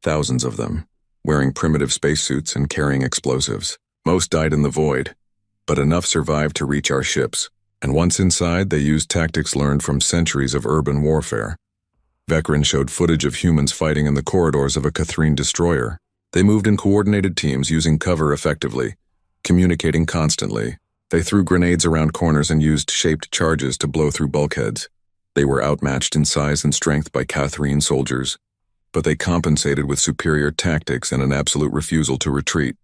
Thousands of them, wearing primitive spacesuits and carrying explosives. Most died in the void, but enough survived to reach our ships. And once inside, they used tactics learned from centuries of urban warfare. Vekran showed footage of humans fighting in the corridors of a Catherine destroyer. They moved in coordinated teams using cover effectively, communicating constantly. They threw grenades around corners and used shaped charges to blow through bulkheads. They were outmatched in size and strength by Catherine soldiers, but they compensated with superior tactics and an absolute refusal to retreat.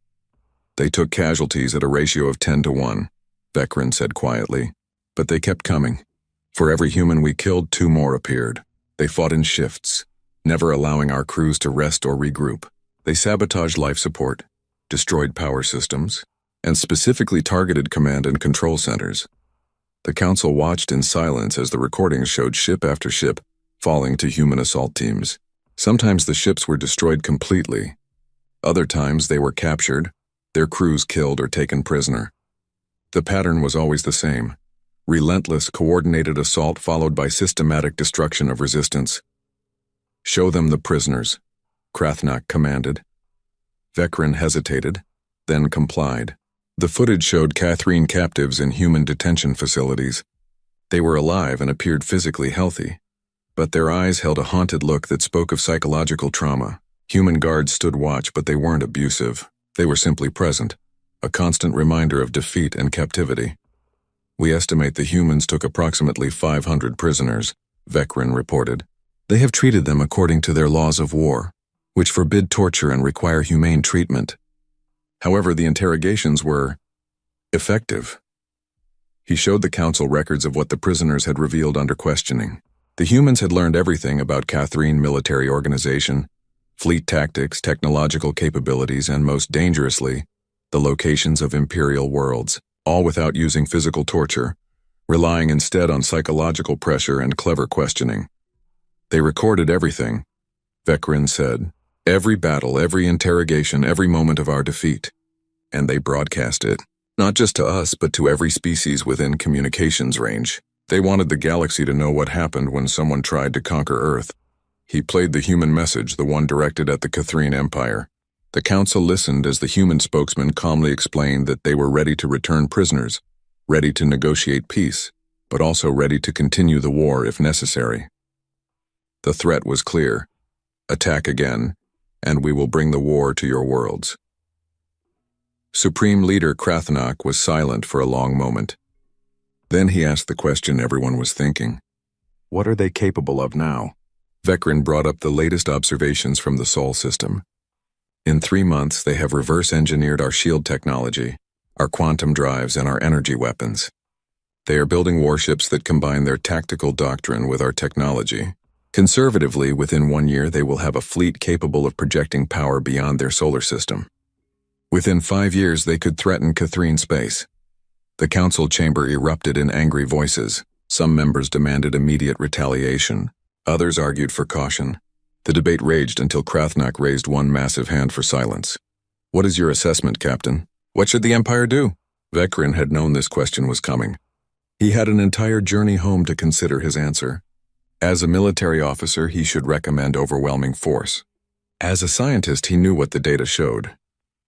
They took casualties at a ratio of 10 to 1, Vekran said quietly, but they kept coming. For every human we killed, 2 more appeared. They fought in shifts, never allowing our crews to rest or regroup. They sabotaged life support, destroyed power systems, and specifically targeted command and control centers. The council watched in silence as the recordings showed ship after ship falling to human assault teams. Sometimes the ships were destroyed completely. Other times they were captured, their crews killed or taken prisoner. The pattern was always the same: relentless, coordinated assault followed by systematic destruction of resistance. Show them the prisoners, Krathnak commanded. Vekran hesitated, then complied. The footage showed Catherine captives in human detention facilities. They were alive and appeared physically healthy, but their eyes held a haunted look that spoke of psychological trauma. Human guards stood watch, but they weren't abusive. They were simply present, a constant reminder of defeat and captivity. We estimate the humans took approximately 500 prisoners, Vekran reported. They have treated them according to their laws of war, which forbid torture and require humane treatment. However, the interrogations were effective. He showed the council records of what the prisoners had revealed under questioning. The humans had learned everything about Catherine military organization, fleet tactics, technological capabilities, and most dangerously, the locations of imperial worlds, all without using physical torture, relying instead on psychological pressure and clever questioning. They recorded everything, Vekran said. Every battle, every interrogation, every moment of our defeat. And they broadcast it, not just to us, but to every species within communications range. They wanted the galaxy to know what happened when someone tried to conquer Earth. He played the human message, the one directed at the Catherine Empire. The council listened as the human spokesman calmly explained that they were ready to return prisoners, ready to negotiate peace, but also ready to continue the war if necessary. The threat was clear: attack again, and we will bring the war to your worlds. Supreme Leader Krathnak was silent for a long moment. Then he asked the question everyone was thinking. What are they capable of now? Vekran brought up the latest observations from the Sol system. In 3 months, they have reverse-engineered our shield technology, our quantum drives, and our energy weapons. They are building warships that combine their tactical doctrine with our technology. Conservatively, within 1 year, they will have a fleet capable of projecting power beyond their solar system. Within 5 years, they could threaten Catherine space. The council chamber erupted in angry voices. Some members demanded immediate retaliation. Others argued for caution. The debate raged until Krathnak raised one massive hand for silence. What is your assessment, Captain? What should the Empire do? Vekran had known this question was coming. He had an entire journey home to consider his answer. As a military officer, he should recommend overwhelming force. As a scientist, he knew what the data showed.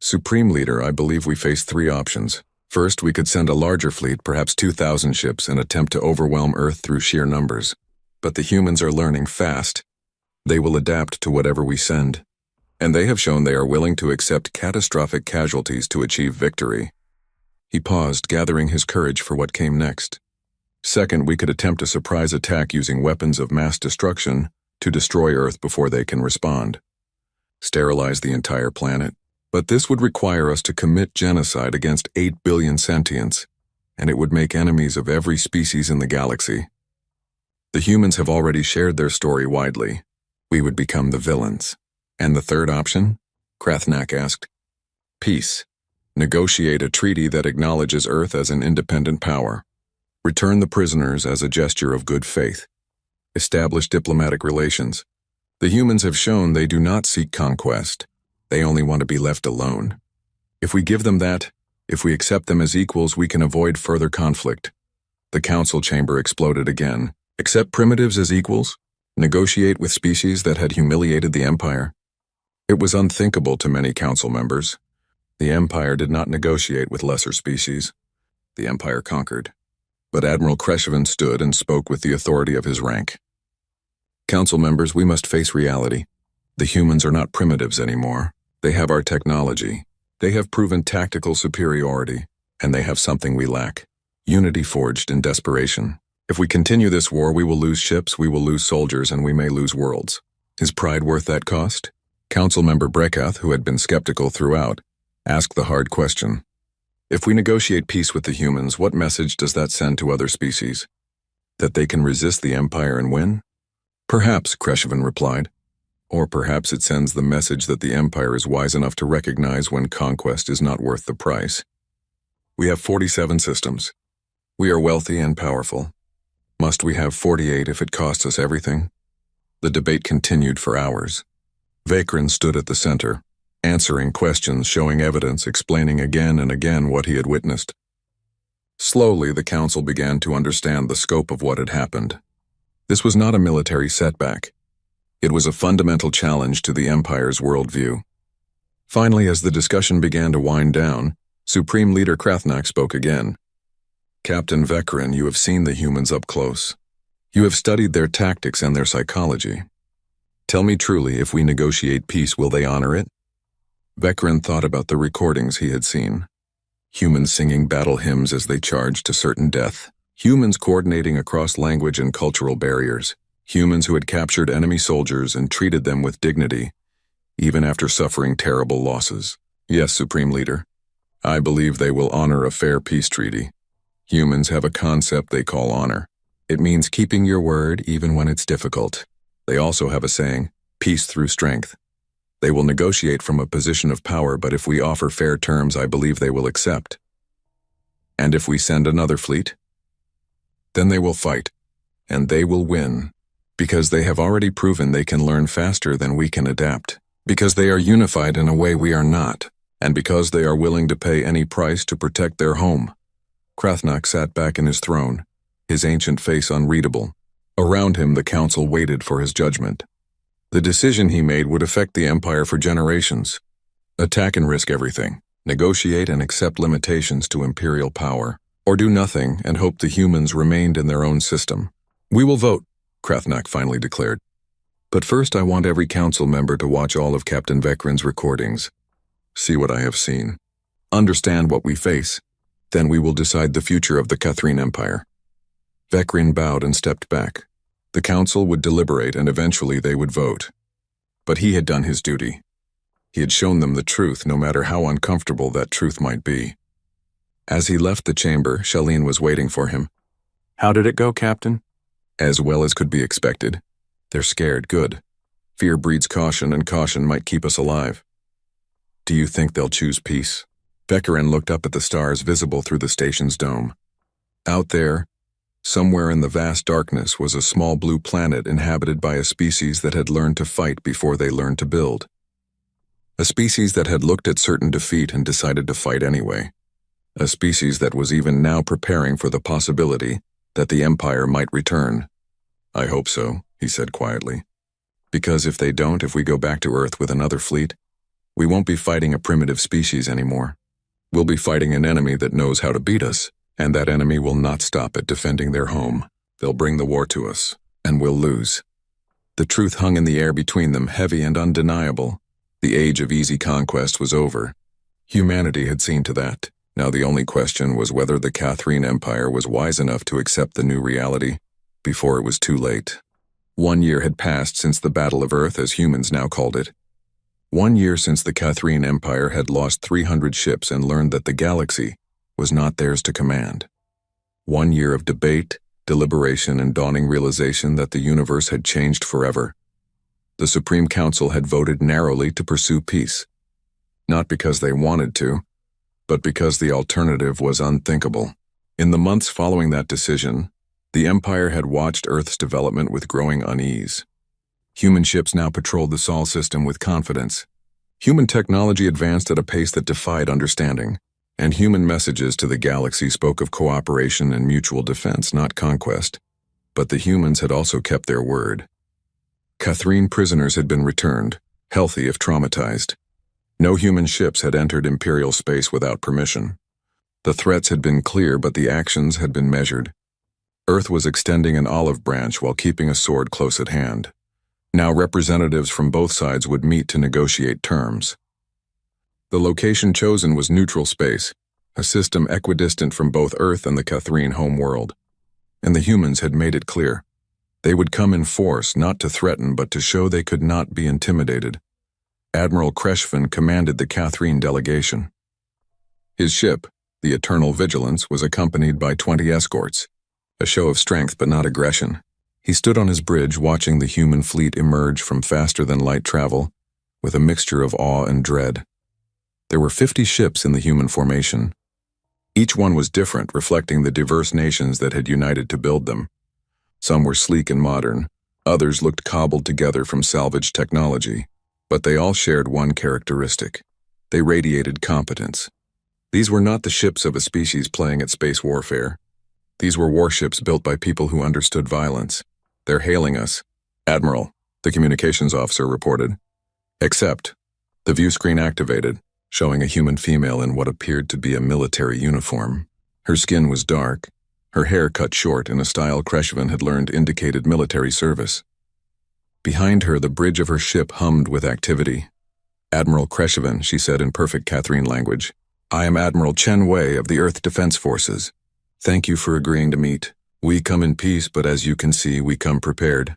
Supreme Leader, I believe we face 3 options. First, we could send a larger fleet, perhaps 2,000 ships, and attempt to overwhelm Earth through sheer numbers. But the humans are learning fast. They will adapt to whatever we send. And they have shown they are willing to accept catastrophic casualties to achieve victory. He paused, gathering his courage for what came next. Second, we could attempt a surprise attack using weapons of mass destruction to destroy Earth before they can respond. sterilize the entire planet. But this would require us to commit genocide against 8 billion sentients, and it would make enemies of every species in the galaxy. The humans have already shared their story widely. We would become the villains. And the third option? Krathnak asked. Peace. Negotiate a treaty that acknowledges Earth as an independent power. Return the prisoners as a gesture of good faith. Establish diplomatic relations. The humans have shown they do not seek conquest. They only want to be left alone. If we give them that, if we accept them as equals, we can avoid further conflict. The council chamber exploded again. Accept primitives as equals? Negotiate with species that had humiliated the Empire? It was unthinkable to many council members. The Empire did not negotiate with lesser species. The Empire conquered. But Admiral Kreshevin stood and spoke with the authority of his rank. Council members, we must face reality. The humans are not primitives anymore. They have our technology. They have proven tactical superiority, and they have something we lack. Unity forged in desperation. If we continue this war, we will lose ships, we will lose soldiers, and we may lose worlds. Is pride worth that cost? Councilmember Brekath, who had been skeptical throughout, asked the hard question. If we negotiate peace with the humans, what message does that send to other species? That they can resist the Empire and win? Perhaps, Kreshevin replied. Or perhaps it sends the message that the Empire is wise enough to recognize when conquest is not worth the price. We have 47 systems. We are wealthy and powerful. Must we have 48 if it costs us everything? The debate continued for hours. Vakrin stood at the center, answering questions, showing evidence, explaining again and again what he had witnessed. Slowly, the council began to understand the scope of what had happened. This was not a military setback. It was a fundamental challenge to the Empire's worldview. Finally, as the discussion began to wind down, Supreme Leader Krathnak spoke again. Captain Vakrin, you have seen the humans up close. You have studied their tactics and their psychology. Tell me truly, if we negotiate peace, will they honor it? Vakrin thought about the recordings he had seen. Humans singing battle hymns as they charged to certain death. Humans coordinating across language and cultural barriers. Humans who had captured enemy soldiers and treated them with dignity, even after suffering terrible losses. Yes, Supreme Leader. I believe they will honor a fair peace treaty. Humans have a concept they call honor. It means keeping your word even when it's difficult. They also have a saying, peace through strength. They will negotiate from a position of power, but if we offer fair terms, I believe they will accept. And if we send another fleet? Then they will fight, and they will win. Because they have already proven they can learn faster than we can adapt. Because they are unified in a way we are not. And because they are willing to pay any price to protect their home. Krathnak sat back in his throne, his ancient face unreadable. Around him, the council waited for his judgment. The decision he made would affect the Empire for generations. Attack and risk everything. Negotiate and accept limitations to imperial power. Or do nothing and hope the humans remained in their own system. We will vote, Krathnak finally declared. But first I want every council member to watch all of Captain Vakrin's recordings. See what I have seen. Understand what we face. Then we will decide the future of the Catherine Empire. Vakrin bowed and stepped back. The council would deliberate and eventually they would vote. But he had done his duty. He had shown them the truth, no matter how uncomfortable that truth might be. As he left the chamber, Shaleen was waiting for him. How did it go, Captain? As well as could be expected. They're scared, good. Fear breeds caution, and caution might keep us alive. Do you think they'll choose peace? Vakrin looked up at the stars visible through the station's dome. Out there, somewhere in the vast darkness, was a small blue planet inhabited by a species that had learned to fight before they learned to build. A species that had looked at certain defeat and decided to fight anyway. A species that was even now preparing for the possibility that the Empire might return. I hope so, he said quietly. Because if they don't, if we go back to Earth with another fleet, we won't be fighting a primitive species anymore. We'll be fighting an enemy that knows how to beat us, and that enemy will not stop at defending their home. They'll bring the war to us, and we'll lose. The truth hung in the air between them, heavy and undeniable. The age of easy conquest was over. Humanity had seen to that. Now the only question was whether the Catherine Empire was wise enough to accept the new reality before it was too late. 1 year had passed since the Battle of Earth, as humans now called it. 1 year since the Catherine Empire had lost 300 ships and learned that the galaxy was not theirs to command. 1 year of debate, deliberation, and dawning realization that the universe had changed forever. The Supreme Council had voted narrowly to pursue peace, not because they wanted to, but because the alternative was unthinkable. In the months following that decision, the Empire had watched Earth's development with growing unease. Human ships now patrolled the Sol system with confidence. Human technology advanced at a pace that defied understanding, and human messages to the galaxy spoke of cooperation and mutual defense, not conquest. But the humans had also kept their word. Catherine prisoners had been returned, healthy if traumatized. No human ships had entered Imperial space without permission. The threats had been clear, but the actions had been measured. Earth was extending an olive branch while keeping a sword close at hand. Now representatives from both sides would meet to negotiate terms. The location chosen was neutral space, a system equidistant from both Earth and the Catherine home world. And the humans had made it clear. They would come in force, not to threaten, but to show they could not be intimidated. Admiral Kreshvin commanded the Catherine delegation. His ship, the Eternal Vigilance, was accompanied by 20 escorts, a show of strength but not aggression. He stood on his bridge watching the human fleet emerge from faster-than-light travel, with a mixture of awe and dread. There were 50 ships in the human formation. Each one was different, reflecting the diverse nations that had united to build them. Some were sleek and modern, others looked cobbled together from salvaged technology, but they all shared one characteristic. They radiated competence. These were not the ships of a species playing at space warfare. These were warships built by people who understood violence. They're hailing us. Admiral, the communications officer reported. Accept. The view screen activated, showing a human female in what appeared to be a military uniform. Her skin was dark, her hair cut short in a style Kreshvin had learned indicated military service. Behind her, the bridge of her ship hummed with activity. Admiral Kreshvin, she said in perfect Catherine language. I am Admiral Chen Wei of the Earth Defense Forces. Thank you for agreeing to meet. We come in peace, but as you can see, we come prepared.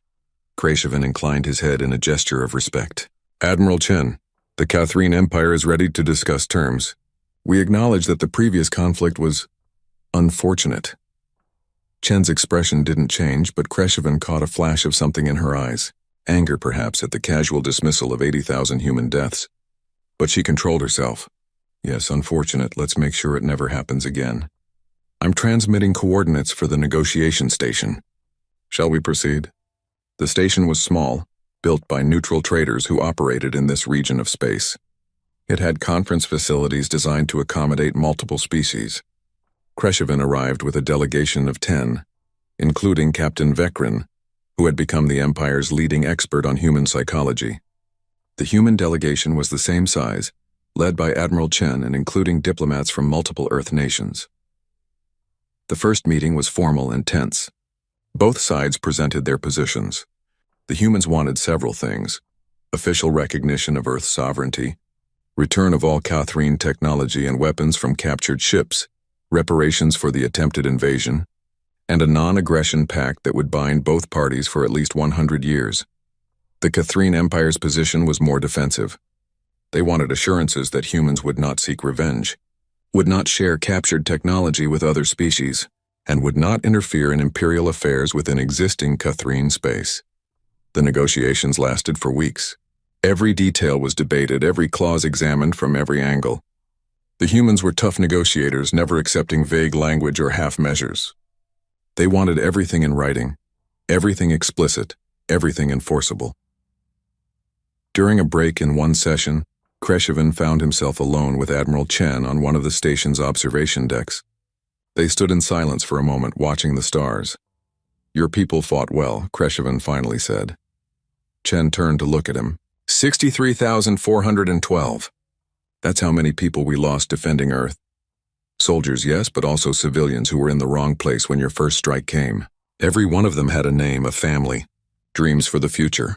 Kreshvin inclined his head in a gesture of respect. Admiral Chen, the Catherine Empire is ready to discuss terms. We acknowledge that the previous conflict was unfortunate. Chen's expression didn't change, but Kreshvin caught a flash of something in her eyes. Anger, perhaps, at the casual dismissal of 80,000 human deaths. But she controlled herself. Yes, unfortunate. Let's make sure it never happens again. I'm transmitting coordinates for the negotiation station. Shall we proceed? The station was small, built by neutral traders who operated in this region of space. It had conference facilities designed to accommodate multiple species. Kreshvin arrived with a delegation of 10, including Captain Vekrin, who had become the Empire's leading expert on human psychology. The human delegation was the same size, led by Admiral Chen and including diplomats from multiple Earth nations. The first meeting was formal and tense. Both sides presented their positions. The humans wanted several things: official recognition of Earth's sovereignty, return of all Catherine technology and weapons from captured ships, reparations for the attempted invasion, and a non-aggression pact that would bind both parties for at least 100 years. The Catherine Empire's position was more defensive. They wanted assurances that humans would not seek revenge, would not share captured technology with other species, and would not interfere in imperial affairs within existing Catherine space. The negotiations lasted for weeks. Every detail was debated, every clause examined from every angle. The humans were tough negotiators, never accepting vague language or half measures. They wanted everything in writing, everything explicit, everything enforceable. During a break in one session, Kreshvin found himself alone with Admiral Chen on one of the station's observation decks. They stood in silence for a moment, watching the stars. Your people fought well, Kreshvin finally said. Chen turned to look at him. 63,412. That's how many people we lost defending Earth. Soldiers, yes, but also civilians who were in the wrong place when your first strike came. Every one of them had a name, a family, dreams for the future.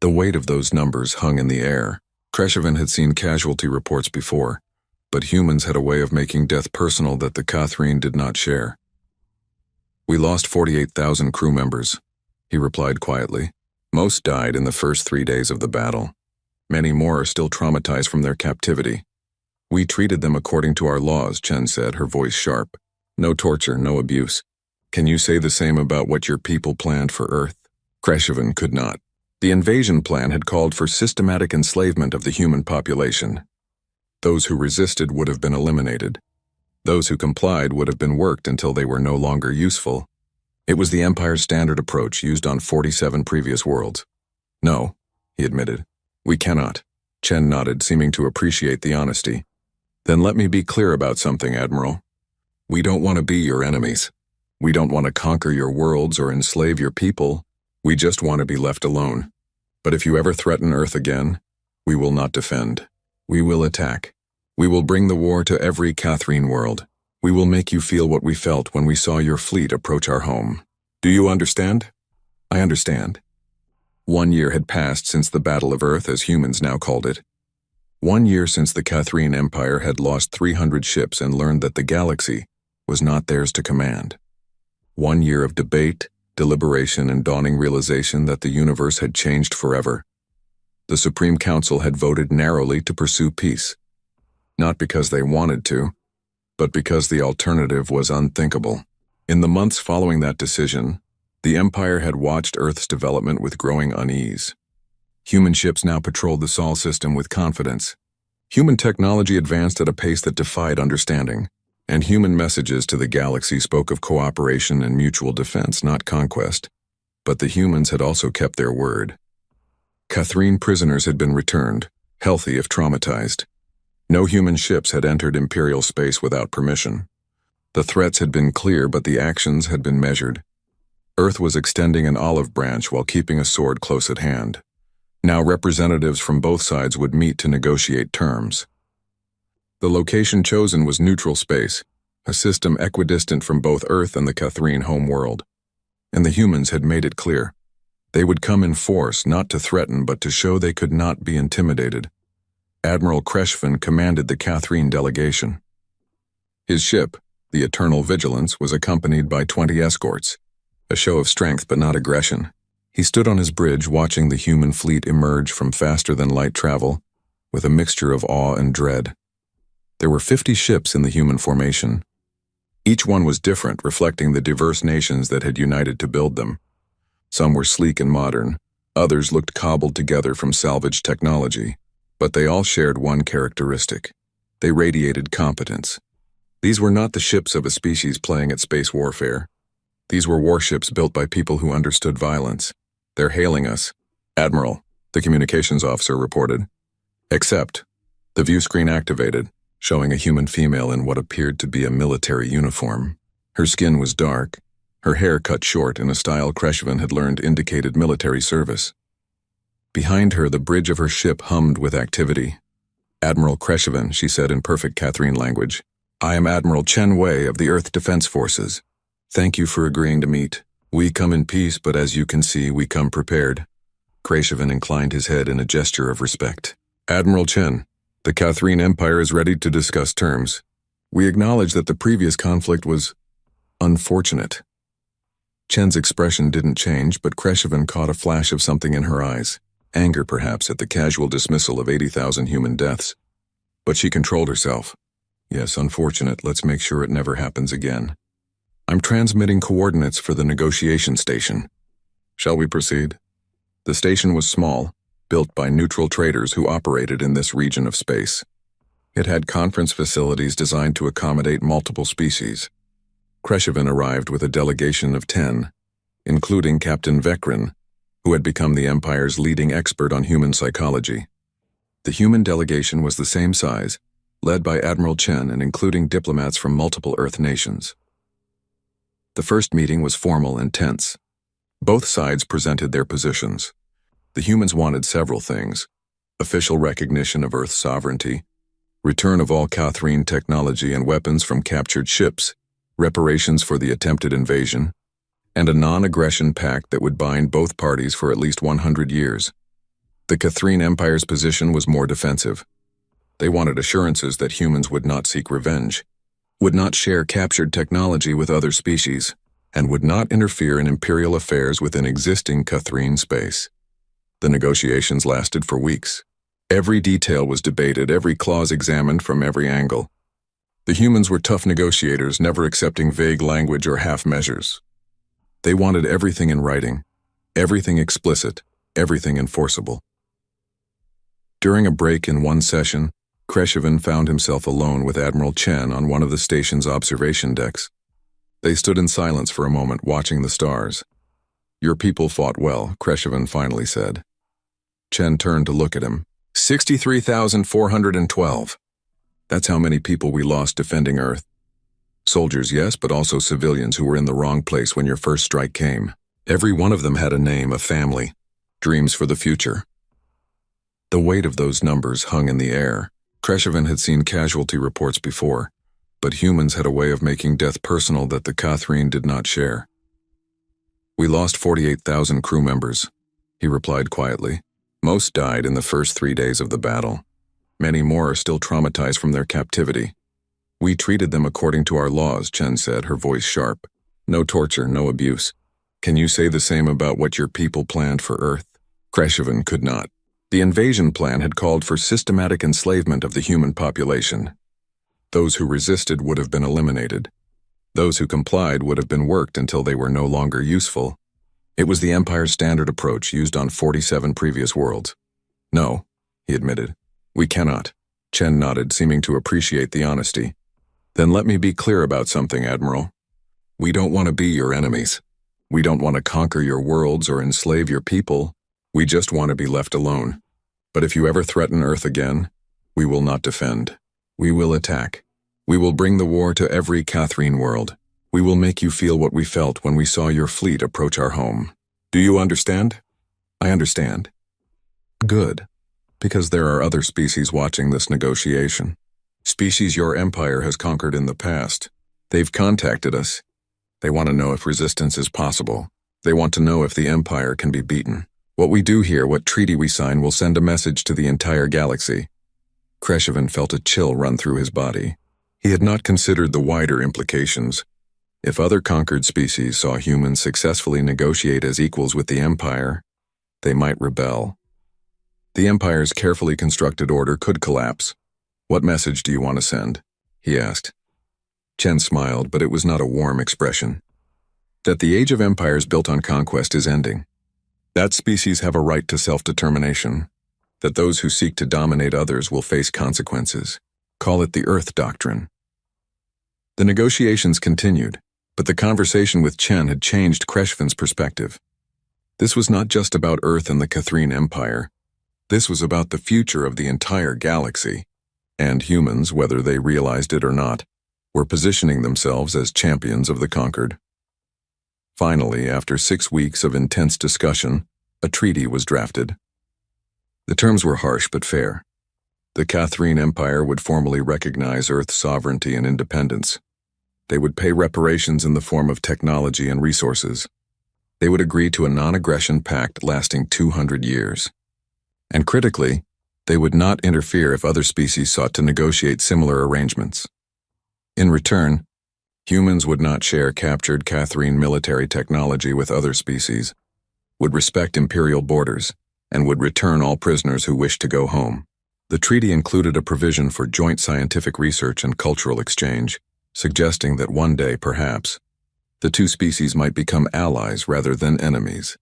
The weight of those numbers hung in the air. Kreshvin had seen casualty reports before, but humans had a way of making death personal that the Catherine did not share. We lost 48,000 crew members, he replied quietly. Most died in the first 3 days of the battle. Many more are still traumatized from their captivity. We treated them according to our laws, Chen said, her voice sharp. No torture, no abuse. Can you say the same about what your people planned for Earth? Kreshovan could not. The invasion plan had called for systematic enslavement of the human population. Those who resisted would have been eliminated. Those who complied would have been worked until they were no longer useful. It was the Empire's standard approach used on 47 previous worlds. No, he admitted. We cannot. Chen nodded, seeming to appreciate the honesty. Then let me be clear about something, Admiral. We don't want to be your enemies. We don't want to conquer your worlds or enslave your people. We just want to be left alone. But if you ever threaten Earth again, we will not defend. We will attack. We will bring the war to every Catherine world. We will make you feel what we felt when we saw your fleet approach our home. Do you understand? I understand. 1 year had passed since the Battle of Earth, as humans now called it. 1 year since the Catherine Empire had lost 300 ships and learned that the galaxy was not theirs to command. 1 year of debate, deliberation, and dawning realization that the universe had changed forever. The Supreme Council had voted narrowly to pursue peace. Not because they wanted to, but because the alternative was unthinkable. In the months following that decision, the Empire had watched Earth's development with growing unease. Human ships now patrolled the Sol system with confidence. Human technology advanced at a pace that defied understanding, and human messages to the galaxy spoke of cooperation and mutual defense, not conquest. But the humans had also kept their word. Catherine prisoners had been returned, healthy if traumatized. No human ships had entered Imperial space without permission. The threats had been clear, but the actions had been measured. Earth was extending an olive branch while keeping a sword close at hand. Now representatives from both sides would meet to negotiate terms. The location chosen was neutral space, a system equidistant from both Earth and the Catherine home world. And the humans had made it clear. They would come in force, not to threaten, but to show they could not be intimidated. Admiral Kreshovan commanded the Catherine delegation. His ship, the Eternal Vigilance, was accompanied by 20 escorts, a show of strength but not aggression. He stood on his bridge watching the human fleet emerge from faster-than-light travel, with a mixture of awe and dread. There were 50 ships in the human formation. Each one was different, reflecting the diverse nations that had united to build them. Some were sleek and modern, others looked cobbled together from salvaged technology, but they all shared one characteristic. They radiated competence. These were not the ships of a species playing at space warfare. These were warships built by people who understood violence. They're hailing us. Admiral, the communications officer reported. Accept. The view screen activated, showing a human female in what appeared to be a military uniform. Her skin was dark, her hair cut short in a style Kreshovan had learned indicated military service. Behind her, the bridge of her ship hummed with activity. Admiral Kreshovan, she said in perfect Catherine language. I am Admiral Chen Wei of the Earth Defense Forces. Thank you for agreeing to meet. We come in peace, but as you can see, we come prepared. Kreshovan inclined his head in a gesture of respect. Admiral Chen, the Catherine Empire is ready to discuss terms. We acknowledge that the previous conflict was unfortunate. Chen's expression didn't change, but Kreshovan caught a flash of something in her eyes. Anger, perhaps, at the casual dismissal of 80,000 human deaths. But she controlled herself. Yes, unfortunate. Let's make sure it never happens again. I'm transmitting coordinates for the negotiation station. Shall we proceed? The station was small, built by neutral traders who operated in this region of space. It had conference facilities designed to accommodate multiple species. Kreshovan arrived with a delegation of 10, including Captain Vekrin, who had become the Empire's leading expert on human psychology. The human delegation was the same size, led by Admiral Chen and including diplomats from multiple Earth nations. The first meeting was formal and tense. Both sides presented their positions. The humans wanted several things: official recognition of Earth's sovereignty, return of all Catherine technology and weapons from captured ships, reparations for the attempted invasion, and a non-aggression pact that would bind both parties for at least 100 years. The Catherine Empire's position was more defensive. They wanted assurances that humans would not seek revenge, would not share captured technology with other species, and would not interfere in imperial affairs within existing Catherine space. The negotiations lasted for weeks. Every detail was debated, every clause examined from every angle. The humans were tough negotiators, never accepting vague language or half measures. They wanted everything in writing, everything explicit, everything enforceable. During a break in one session, Kreshovan found himself alone with Admiral Chen on one of the station's observation decks. They stood in silence for a moment, watching the stars. "Your people fought well," Kreshovan finally said. Chen turned to look at him. 63,412. That's how many people we lost defending Earth. Soldiers, yes, but also civilians who were in the wrong place when your first strike came. Every one of them had a name, a family, dreams for the future. The weight of those numbers hung in the air. Kreshovan had seen casualty reports before, but humans had a way of making death personal that the Catherine did not share. "We lost 48,000 crew members," he replied quietly. "Most died in the first 3 days of the battle. Many more are still traumatized from their captivity. We treated them according to our laws," Chen said, her voice sharp. "No torture, no abuse. Can you say the same about what your people planned for Earth?" Kreshovan could not. The invasion plan had called for systematic enslavement of the human population. Those who resisted would have been eliminated. Those who complied would have been worked until they were no longer useful. It was the Empire's standard approach used on 47 previous worlds. "No," he admitted. "We cannot." Chen nodded, seeming to appreciate the honesty. "Then let me be clear about something, Admiral. We don't want to be your enemies. We don't want to conquer your worlds or enslave your people. We just want to be left alone. But if you ever threaten Earth again, we will not defend. We will attack. We will bring the war to every Catherine world. We will make you feel what we felt when we saw your fleet approach our home. Do you understand?" "I understand." "Good. Because there are other species watching this negotiation. Species your empire has conquered in the past. They've contacted us. They want to know if resistance is possible. They want to know if the empire can be beaten. What we do here, what treaty we sign, will send a message to the entire galaxy." Kreshovan felt a chill run through his body. He had not considered the wider implications. If other conquered species saw humans successfully negotiate as equals with the Empire, they might rebel. The Empire's carefully constructed order could collapse. "What message do you want to send?" he asked. Chen smiled, but it was not a warm expression. "That the age of empires built on conquest is ending. That species have a right to self-determination. That those who seek to dominate others will face consequences. Call it the Earth Doctrine." The negotiations continued, but the conversation with Chen had changed Kreshovan's perspective. This was not just about Earth and the Catherine Empire. This was about the future of the entire galaxy, and humans, whether they realized it or not, were positioning themselves as champions of the conquered. Finally, after 6 weeks of intense discussion, a treaty was drafted. The terms were harsh but fair. The Catherine Empire would formally recognize Earth's sovereignty and independence. They would pay reparations in the form of technology and resources. They would agree to a non-aggression pact lasting 200 years. And critically, they would not interfere if other species sought to negotiate similar arrangements. In return, humans would not share captured Catherine military technology with other species, would respect imperial borders, and would return all prisoners who wished to go home. The treaty included a provision for joint scientific research and cultural exchange, suggesting that one day, perhaps, the two species might become allies rather than enemies.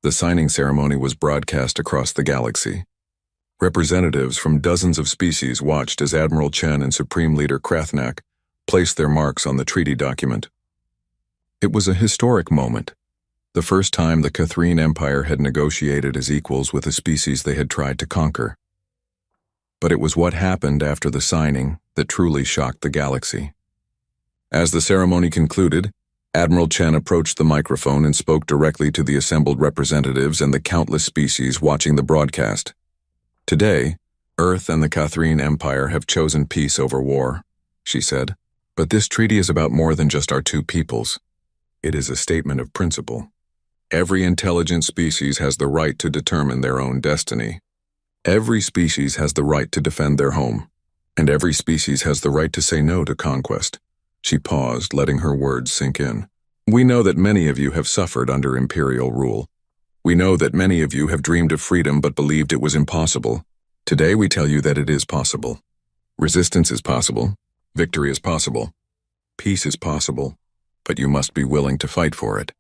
The signing ceremony was broadcast across the galaxy. Representatives from dozens of species watched as Admiral Chen and Supreme Leader Krathnak placed their marks on the treaty document. It was a historic moment, the first time the Catherine Empire had negotiated as equals with a species they had tried to conquer. But it was what happened after the signing that truly shocked the galaxy. As the ceremony concluded, Admiral Chen approached the microphone and spoke directly to the assembled representatives and the countless species watching the broadcast. "Today, Earth and the Catherine Empire have chosen peace over war," she said. "But this treaty is about more than just our two peoples. It is a statement of principle. Every intelligent species has the right to determine their own destiny. Every species has the right to defend their home, and every species has the right to say no to conquest." She paused, letting her words sink in. "We know that many of you have suffered under imperial rule. We know that many of you have dreamed of freedom but believed it was impossible. Today we tell you that it is possible. Resistance is possible. Victory is possible. Peace is possible. But you must be willing to fight for it.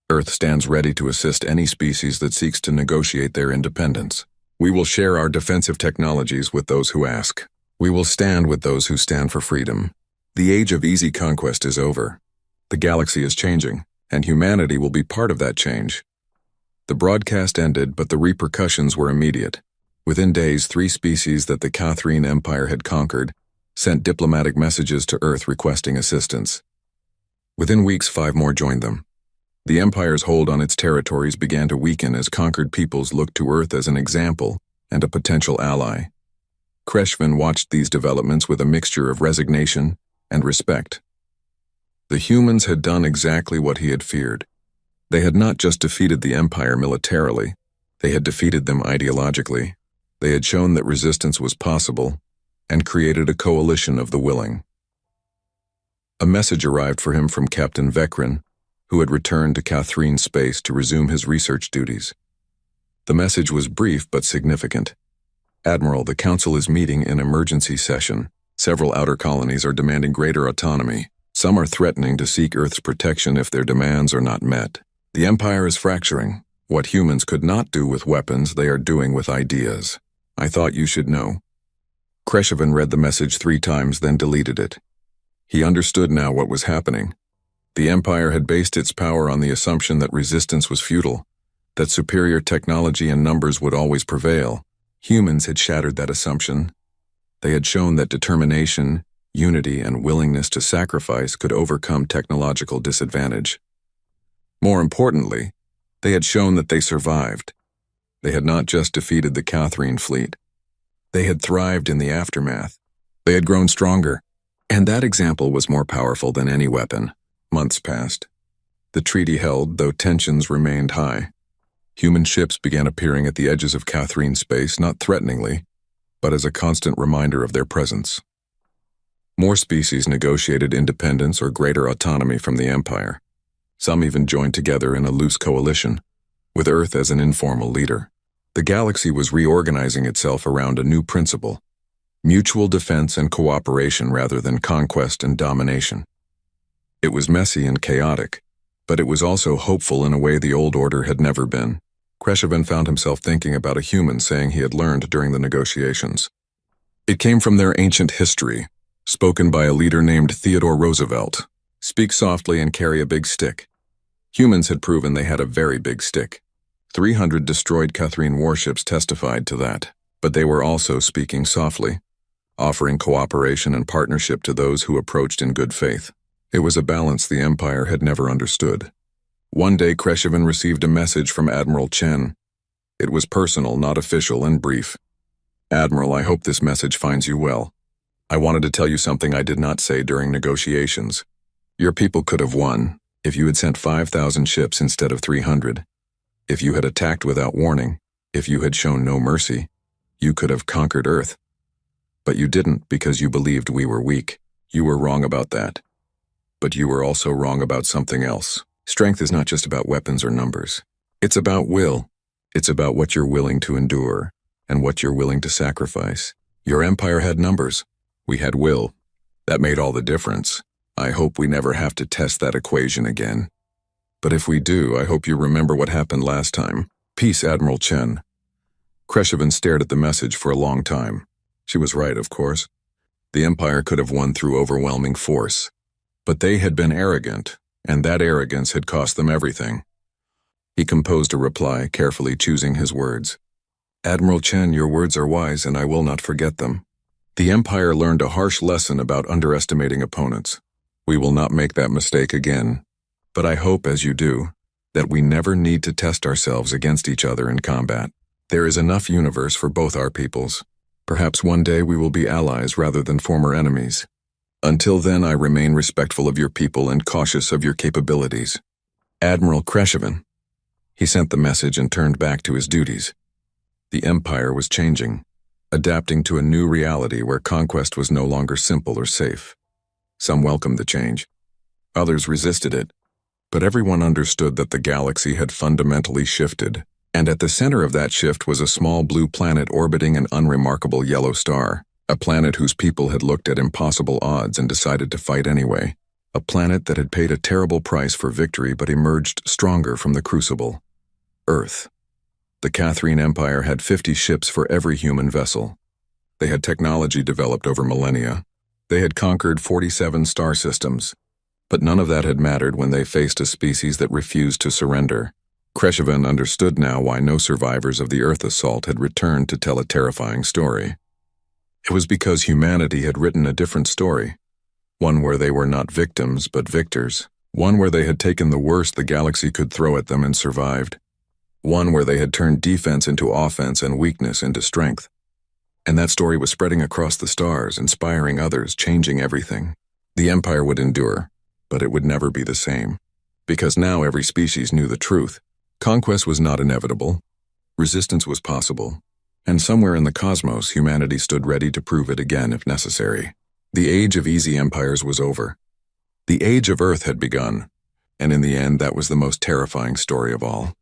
Earth stands ready to assist any species that seeks to negotiate their independence. We will share our defensive technologies with those who ask. We will stand with those who stand for freedom. The age of easy conquest is over. The galaxy is changing, and humanity will be part of that change. The broadcast ended, but the repercussions were immediate. Within days, 3 species that the Catherine Empire had conquered sent diplomatic messages to Earth requesting assistance. Within weeks, 5 more joined them. The Empire's hold on its territories began to weaken as conquered peoples looked to Earth as an example and a potential ally. Kreshvin watched these developments with a mixture of resignation and respect. The humans had done exactly what he had feared. They had not just defeated the Empire militarily, they had defeated them ideologically. They had shown that resistance was possible and created a coalition of the willing. A message arrived for him from Captain Vekrin, who had returned to Catherine space to resume his research duties. The message was brief but significant. Admiral, the Council is meeting in emergency session. Several outer colonies are demanding greater autonomy. Some are threatening to seek Earth's protection if their demands are not met. The Empire is fracturing. What humans could not do with weapons, they are doing with ideas. I thought you should know. Kreshvin read the message 3 times, then deleted it. He understood now what was happening. The Empire had based its power on the assumption that resistance was futile, that superior technology and numbers would always prevail. Humans had shattered that assumption. They had shown that determination, unity, and willingness to sacrifice could overcome technological disadvantage. More importantly, they had shown that they survived. They had not just defeated the Catherine fleet. They had thrived in the aftermath. They had grown stronger. And that example was more powerful than any weapon. Months passed. The treaty held, though tensions remained high. Human ships began appearing at the edges of Catherine space, not threateningly, but as a constant reminder of their presence. More species negotiated independence or greater autonomy from the Empire. Some even joined together in a loose coalition, with Earth as an informal leader. The galaxy was reorganizing itself around a new principle: mutual defense and cooperation rather than conquest and domination. It was messy and chaotic, but it was also hopeful in a way the old order had never been. Kreshvin found himself thinking about a human saying he had learned during the negotiations. It came from their ancient history, spoken by a leader named Theodore Roosevelt. Speak softly and carry a big stick. Humans had proven they had a very big stick. 300 destroyed Catherine warships testified to that, but they were also speaking softly, offering cooperation and partnership to those who approached in good faith. It was a balance the Empire had never understood. One day Kreshvin received a message from Admiral Chen. It was personal, not official, and brief. Admiral, I hope this message finds you well. I wanted to tell you something I did not say during negotiations. Your people could have won if you had sent 5,000 ships instead of 300. If you had attacked without warning, if you had shown no mercy, you could have conquered Earth. But you didn't because you believed we were weak. You were wrong about that. But you were also wrong about something else. Strength is not just about weapons or numbers. It's about will. It's about what you're willing to endure and what you're willing to sacrifice. Your empire had numbers. We had will. That made all the difference. I hope we never have to test that equation again. But if we do, I hope you remember what happened last time. Peace, Admiral Chen. Kreshvin stared at the message for a long time. She was right, of course. The Empire could have won through overwhelming force. But they had been arrogant, and that arrogance had cost them everything. He composed a reply, carefully choosing his words. Admiral Chen, your words are wise, and I will not forget them. The Empire learned a harsh lesson about underestimating opponents. We will not make that mistake again. But I hope, as you do, that we never need to test ourselves against each other in combat. There is enough universe for both our peoples. Perhaps one day we will be allies rather than former enemies. Until then, I remain respectful of your people and cautious of your capabilities. Admiral Kreshvin. He sent the message and turned back to his duties. The Empire was changing, adapting to a new reality where conquest was no longer simple or safe. Some welcomed the change. Others resisted it. But everyone understood that the galaxy had fundamentally shifted. And at the center of that shift was a small blue planet orbiting an unremarkable yellow star, a planet whose people had looked at impossible odds and decided to fight anyway, a planet that had paid a terrible price for victory but emerged stronger from the crucible. Earth. The Catherine Empire had 50 ships for every human vessel. They had technology developed over millennia. They had conquered 47 star systems. But none of that had mattered when they faced a species that refused to surrender. Kreshevan understood now why no survivors of the Earth assault had returned to tell a terrifying story. It was because humanity had written a different story, one where they were not victims but victors, one where they had taken the worst the galaxy could throw at them and survived, one where they had turned defense into offense and weakness into strength. And that story was spreading across the stars, inspiring others, changing everything. The Empire would endure, but it would never be the same, because now every species knew the truth. Conquest was not inevitable. Resistance was possible. And somewhere in the cosmos, humanity stood ready to prove it again if necessary. The age of easy empires was over. The age of Earth had begun, and in the end, that was the most terrifying story of all.